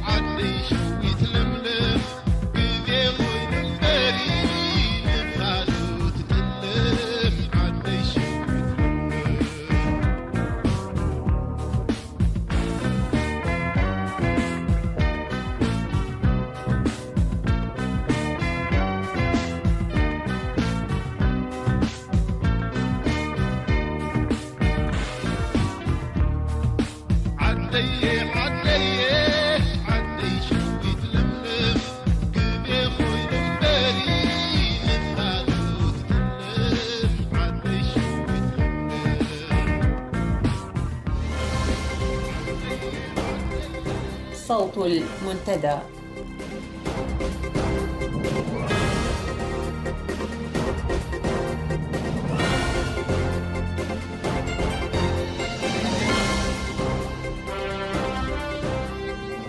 S5: عدي شو يتلملم
S1: صوت المنتدى.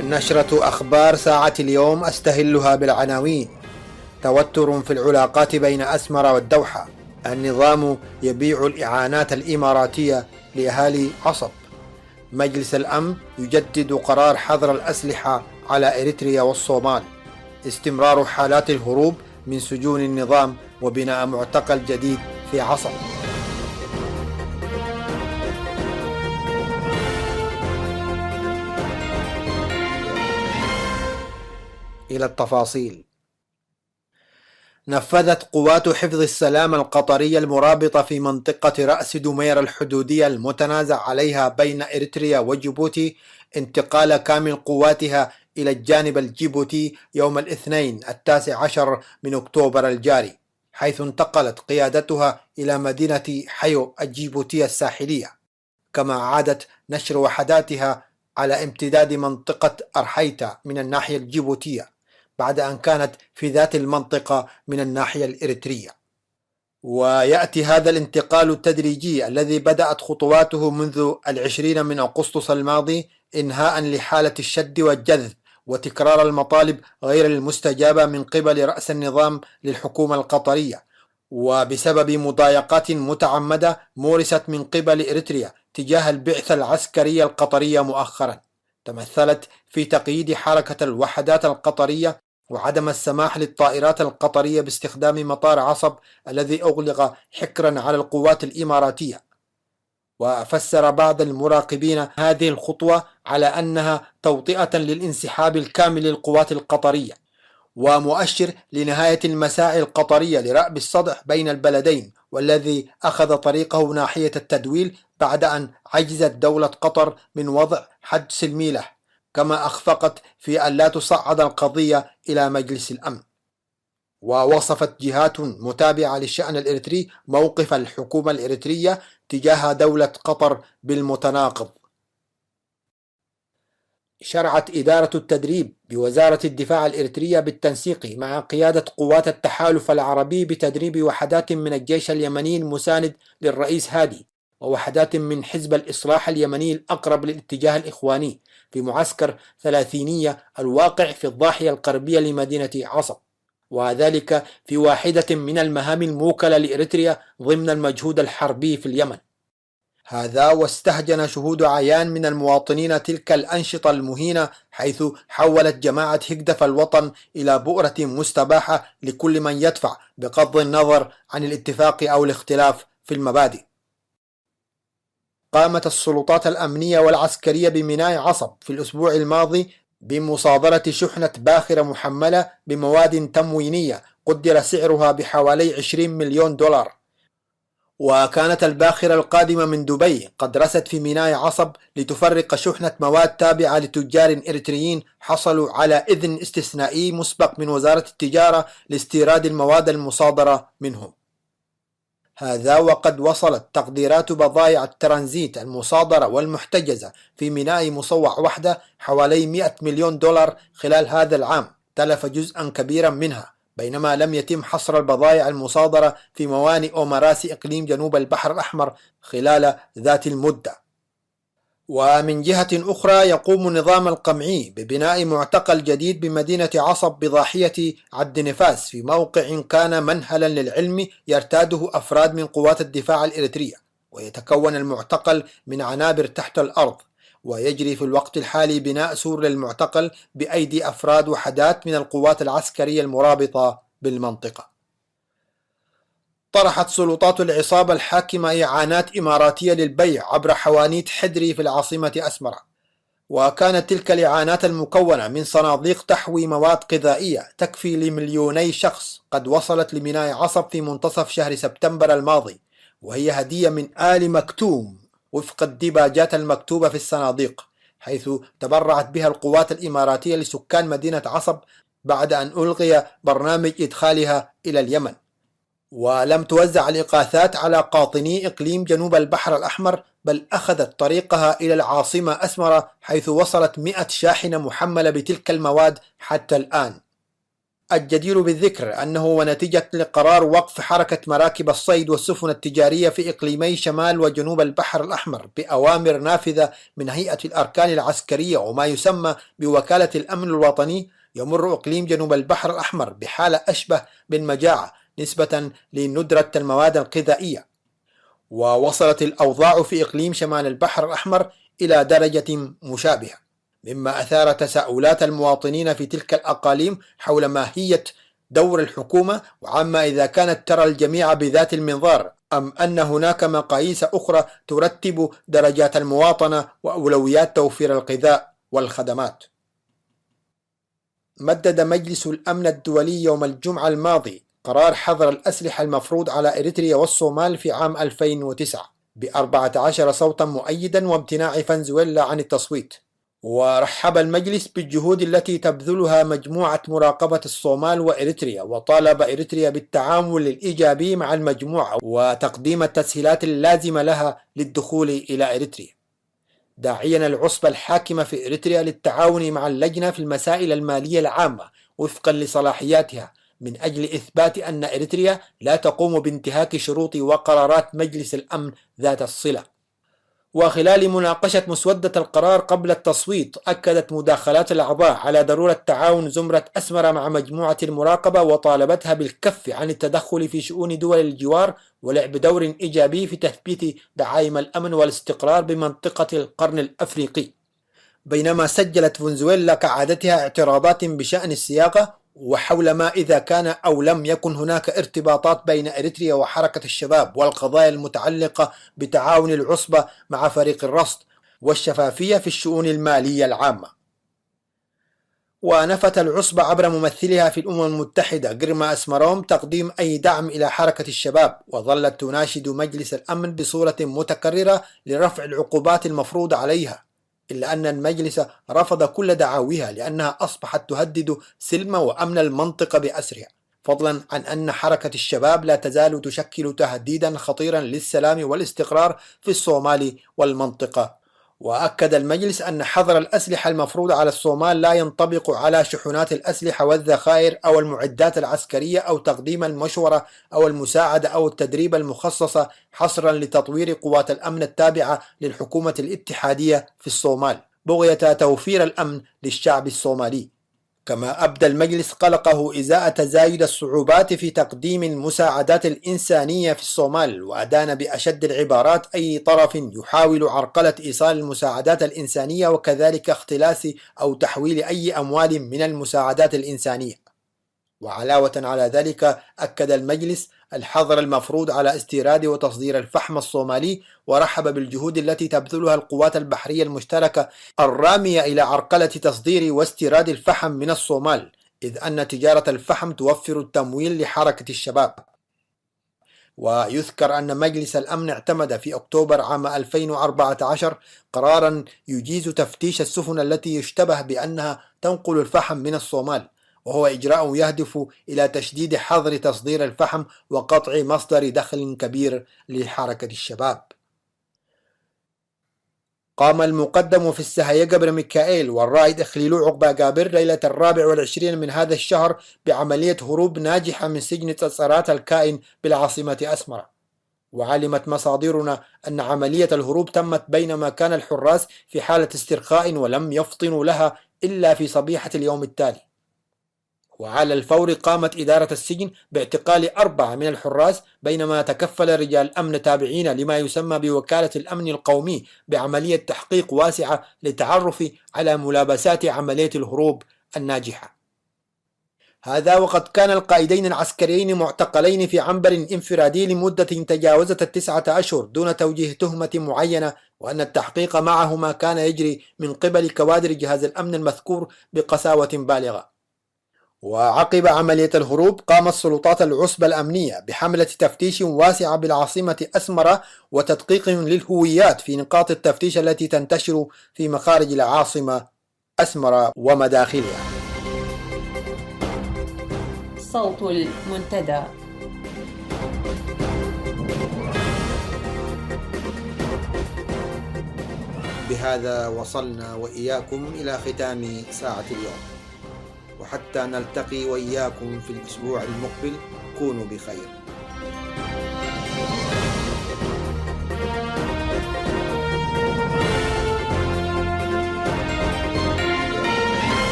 S2: نشرة أخبار ساعة اليوم أستهلها بالعناوين: توتر في العلاقات بين أسمر والدوحة، النظام يبيع الإعانات الإماراتية لأهالي عصب، مجلس الأمن يجدد قرار حظر الأسلحة على إريتريا والصومال، استمرار حالات الهروب من سجون النظام وبناء معتقل جديد في عصب. إلى التفاصيل. نفذت قوات حفظ السلام القطرية المرابطة في منطقة رأس دمير الحدودية المتنازع عليها بين إريتريا وجيبوتي انتقال كامل قواتها إلى الجانب الجيبوتي يوم الاثنين 19 من أكتوبر الجاري، حيث انتقلت قيادتها إلى مدينة حيو الجيبوتية الساحلية، كما عادت نشر وحداتها على امتداد منطقة أرحيتا من الناحية الجيبوتية بعد أن كانت في ذات المنطقة من الناحية الإريترية. ويأتي هذا الانتقال التدريجي الذي بدأت خطواته منذ 20 من أغسطس الماضي إنهاء لحالة الشد والجذب وتكرار المطالب غير المستجابة من قبل رأس النظام للحكومة القطرية، وبسبب مضايقات متعمدة مورست من قبل إريتريا تجاه البعثة العسكرية القطرية مؤخرا، تمثلت في تقييد حركة الوحدات القطرية وعدم السماح للطائرات القطرية باستخدام مطار عصب الذي أغلق حكرا على القوات الإماراتية. وفسر بعض المراقبين هذه الخطوة على أنها توطئة للانسحاب الكامل للقوات القطرية ومؤشر لنهاية المساعي القطرية لرأب الصدع بين البلدين، والذي أخذ طريقه ناحية التدويل بعد أن عجزت دولة قطر من وضع حد سلمي له، كما أخفقت في أن لا تصعد القضية إلى مجلس الأمن. ووصفت جهات متابعة للشأن الإريتري موقف الحكومة الإريترية تجاه دولة قطر بالمتناقض. شرعت إدارة التدريب بوزارة الدفاع الإريترية بالتنسيق مع قيادة قوات التحالف العربي بتدريب وحدات من الجيش اليمني المساند للرئيس هادي ووحدات من حزب الإصلاح اليمني الأقرب للاتجاه الإخواني في معسكر 30 الواقع في الضاحية الغربية لمدينة عصب، وذلك في واحدة من المهام الموكلة لإريتريا ضمن المجهود الحربي في اليمن. هذا واستهجن شهود عيان من المواطنين تلك الأنشطة المهينة، حيث حولت جماعة هجدف الوطن إلى بؤرة مستباحة لكل من يدفع بغض النظر عن الاتفاق أو الاختلاف في المبادئ. قامت السلطات الأمنية والعسكرية بميناء عصب في الأسبوع الماضي بمصادرة شحنة باخرة محملة بمواد تموينية قدر سعرها بحوالي 20 مليون دولار، وكانت الباخرة القادمة من دبي قد رست في ميناء عصب لتفرق شحنة مواد تابعة لتجار إريتريين حصلوا على إذن استثنائي مسبق من وزارة التجارة لاستيراد المواد المصادرة منهم. هذا وقد وصلت تقديرات بضائع الترانزيت المصادرة والمحتجزة في ميناء مصوع وحدة حوالي 100 مليون دولار خلال هذا العام، تلف جزءا كبيرا منها، بينما لم يتم حصر البضائع المصادرة في موانئ ومراسي إقليم جنوب البحر الأحمر خلال ذات المدة. ومن جهة أخرى يقوم نظام القمعي ببناء معتقل جديد بمدينة عصب بضاحية عبد نفاس في موقع كان منهلا للعلم يرتاده أفراد من قوات الدفاع الإريترية، ويتكون المعتقل من عنابر تحت الأرض، ويجري في الوقت الحالي بناء سور للمعتقل بأيدي أفراد وحدات من القوات العسكرية المرابطة بالمنطقة. طرحت سلطات العصابة الحاكمة إعانات إماراتية للبيع عبر حوانيت حدري في العاصمة أسمرة، وكانت تلك الإعانات المكونة من صناديق تحوي مواد غذائية تكفي ل2 شخص قد وصلت لميناء عصب في منتصف شهر سبتمبر الماضي، وهي هدية من آل مكتوم وفق الديباجات المكتوبة في الصناديق، حيث تبرعت بها القوات الإماراتية لسكان مدينة عصب بعد أن ألغي برنامج إدخالها إلى اليمن. ولم توزع الإغاثات على قاطني إقليم جنوب البحر الأحمر، بل أخذت طريقها إلى العاصمة أسمرة، حيث وصلت 100 شاحنة محملة بتلك المواد حتى الآن. الجدير بالذكر أنه ونتيجة لقرار وقف حركة مراكب الصيد والسفن التجارية في إقليمي شمال وجنوب البحر الأحمر بأوامر نافذة من هيئة الأركان العسكرية وما يسمى بوكالة الأمن الوطني، يمر إقليم جنوب البحر الأحمر بحالة أشبه بالمجاعة نسبة لندرة المواد الغذائية. ووصلت الأوضاع في إقليم شمال البحر الأحمر إلى درجة مشابهة، مما أثار تساؤلات المواطنين في تلك الأقاليم حول ماهية دور الحكومة، وعما إذا كانت ترى الجميع بذات المنظار أم أن هناك مقاييس أخرى ترتب درجات المواطنة وأولويات توفير الغذاء والخدمات. مدد مجلس الأمن الدولي يوم الجمعة الماضي قرار حظر الأسلحة المفروض على إريتريا والصومال في عام 2009 ب14 صوتا مؤيدا وامتناع فنزويلا عن التصويت. ورحب المجلس بالجهود التي تبذلها مجموعة مراقبة الصومال وإريتريا، وطالب إريتريا بالتعامل الإيجابي مع المجموعة وتقديم التسهيلات اللازمة لها للدخول إلى إريتريا، داعيا العصبة الحاكمة في إريتريا للتعاون مع اللجنة في المسائل المالية العامة وفقا لصلاحياتها، من أجل إثبات أن إريتريا لا تقوم بانتهاك شروط وقرارات مجلس الأمن ذات الصلة. وخلال مناقشة مسودة القرار قبل التصويت، أكدت مداخلات الأعضاء على ضرورة تعاون زمرة أسمرة مع مجموعة المراقبة، وطالبتها بالكف عن التدخل في شؤون دول الجوار ولعب دور إيجابي في تثبيت دعائم الأمن والاستقرار بمنطقة القرن الأفريقي. بينما سجلت فنزويلا كعادتها اعتراضات بشأن الصياغة وحول ما إذا كان أو لم يكن هناك ارتباطات بين إريتريا وحركة الشباب، والقضايا المتعلقة بتعاون العصبة مع فريق الرصد والشفافية في الشؤون المالية العامة. ونفت العصبة عبر ممثلها في الأمم المتحدة جرما أسمروم تقديم أي دعم إلى حركة الشباب، وظلت تناشد مجلس الأمن بصورة متكررة لرفع العقوبات المفروضة عليها، إلا أن المجلس رفض كل دعاويها لأنها أصبحت تهدد سلم وأمن المنطقة بأسرها، فضلا عن أن حركة الشباب لا تزال تشكل تهديدا خطيرا للسلام والاستقرار في الصومال والمنطقة. وأكد المجلس أن حظر الأسلحة المفروض على الصومال لا ينطبق على شحنات الأسلحة والذخائر أو المعدات العسكرية أو تقديم المشورة أو المساعدة أو التدريب المخصصة حصرا لتطوير قوات الأمن التابعة للحكومة الاتحادية في الصومال، بغية توفير الأمن للشعب الصومالي. كما أبدى المجلس قلقه إزاء تزايد الصعوبات في تقديم المساعدات الإنسانية في الصومال، وأدان بأشد العبارات أي طرف يحاول عرقلة إيصال المساعدات الإنسانية وكذلك اختلاس أو تحويل أي أموال من المساعدات الإنسانية. وعلاوة على ذلك، أكد المجلس الحظر المفروض على استيراد وتصدير الفحم الصومالي، ورحب بالجهود التي تبذلها القوات البحرية المشتركة الرامية إلى عرقلة تصدير واستيراد الفحم من الصومال، إذ أن تجارة الفحم توفر التمويل لحركة الشباب. ويذكر أن مجلس الأمن اعتمد في أكتوبر عام 2014 قرارا يجيز تفتيش السفن التي يشتبه بأنها تنقل الفحم من الصومال، وهو إجراء يهدف إلى تشديد حظر تصدير الفحم وقطع مصدر دخل كبير لحركة الشباب. قام المقدم في السهية جبر ميكائيل والرائد إخليلو عقبة جابر ليلة 24 من هذا الشهر بعملية هروب ناجحة من سجن تصرات الكائن بالعاصمة أسمرة. وعلمت مصادرنا أن عملية الهروب تمت بينما كان الحراس في حالة استرخاء ولم يفطنوا لها إلا في صبيحة اليوم التالي. وعلى الفور قامت إدارة السجن باعتقال 4 من الحراس، بينما تكفل رجال أمن تابعين لما يسمى بوكالة الأمن القومي بعملية تحقيق واسعة للتعرف على ملابسات عملية الهروب الناجحة. هذا وقد كان القائدين العسكريين معتقلين في عنبر انفرادي لمدة تجاوزت 9 أشهر دون توجيه تهمة معينة، وأن التحقيق معهما كان يجري من قبل كوادر جهاز الأمن المذكور بقساوة بالغة. وعقب عملية الهروب قامت سلطات العصبة الأمنية بحملة تفتيش واسعة بالعاصمة أسمرة وتدقيق للهويات في نقاط التفتيش التي تنتشر في مخارج العاصمة أسمرة ومداخلها.
S1: صوت المنتدى.
S2: بهذا وصلنا وإياكم إلى ختام ساعة اليوم، وحتى نلتقي وإياكم في الأسبوع المقبل كونوا بخير.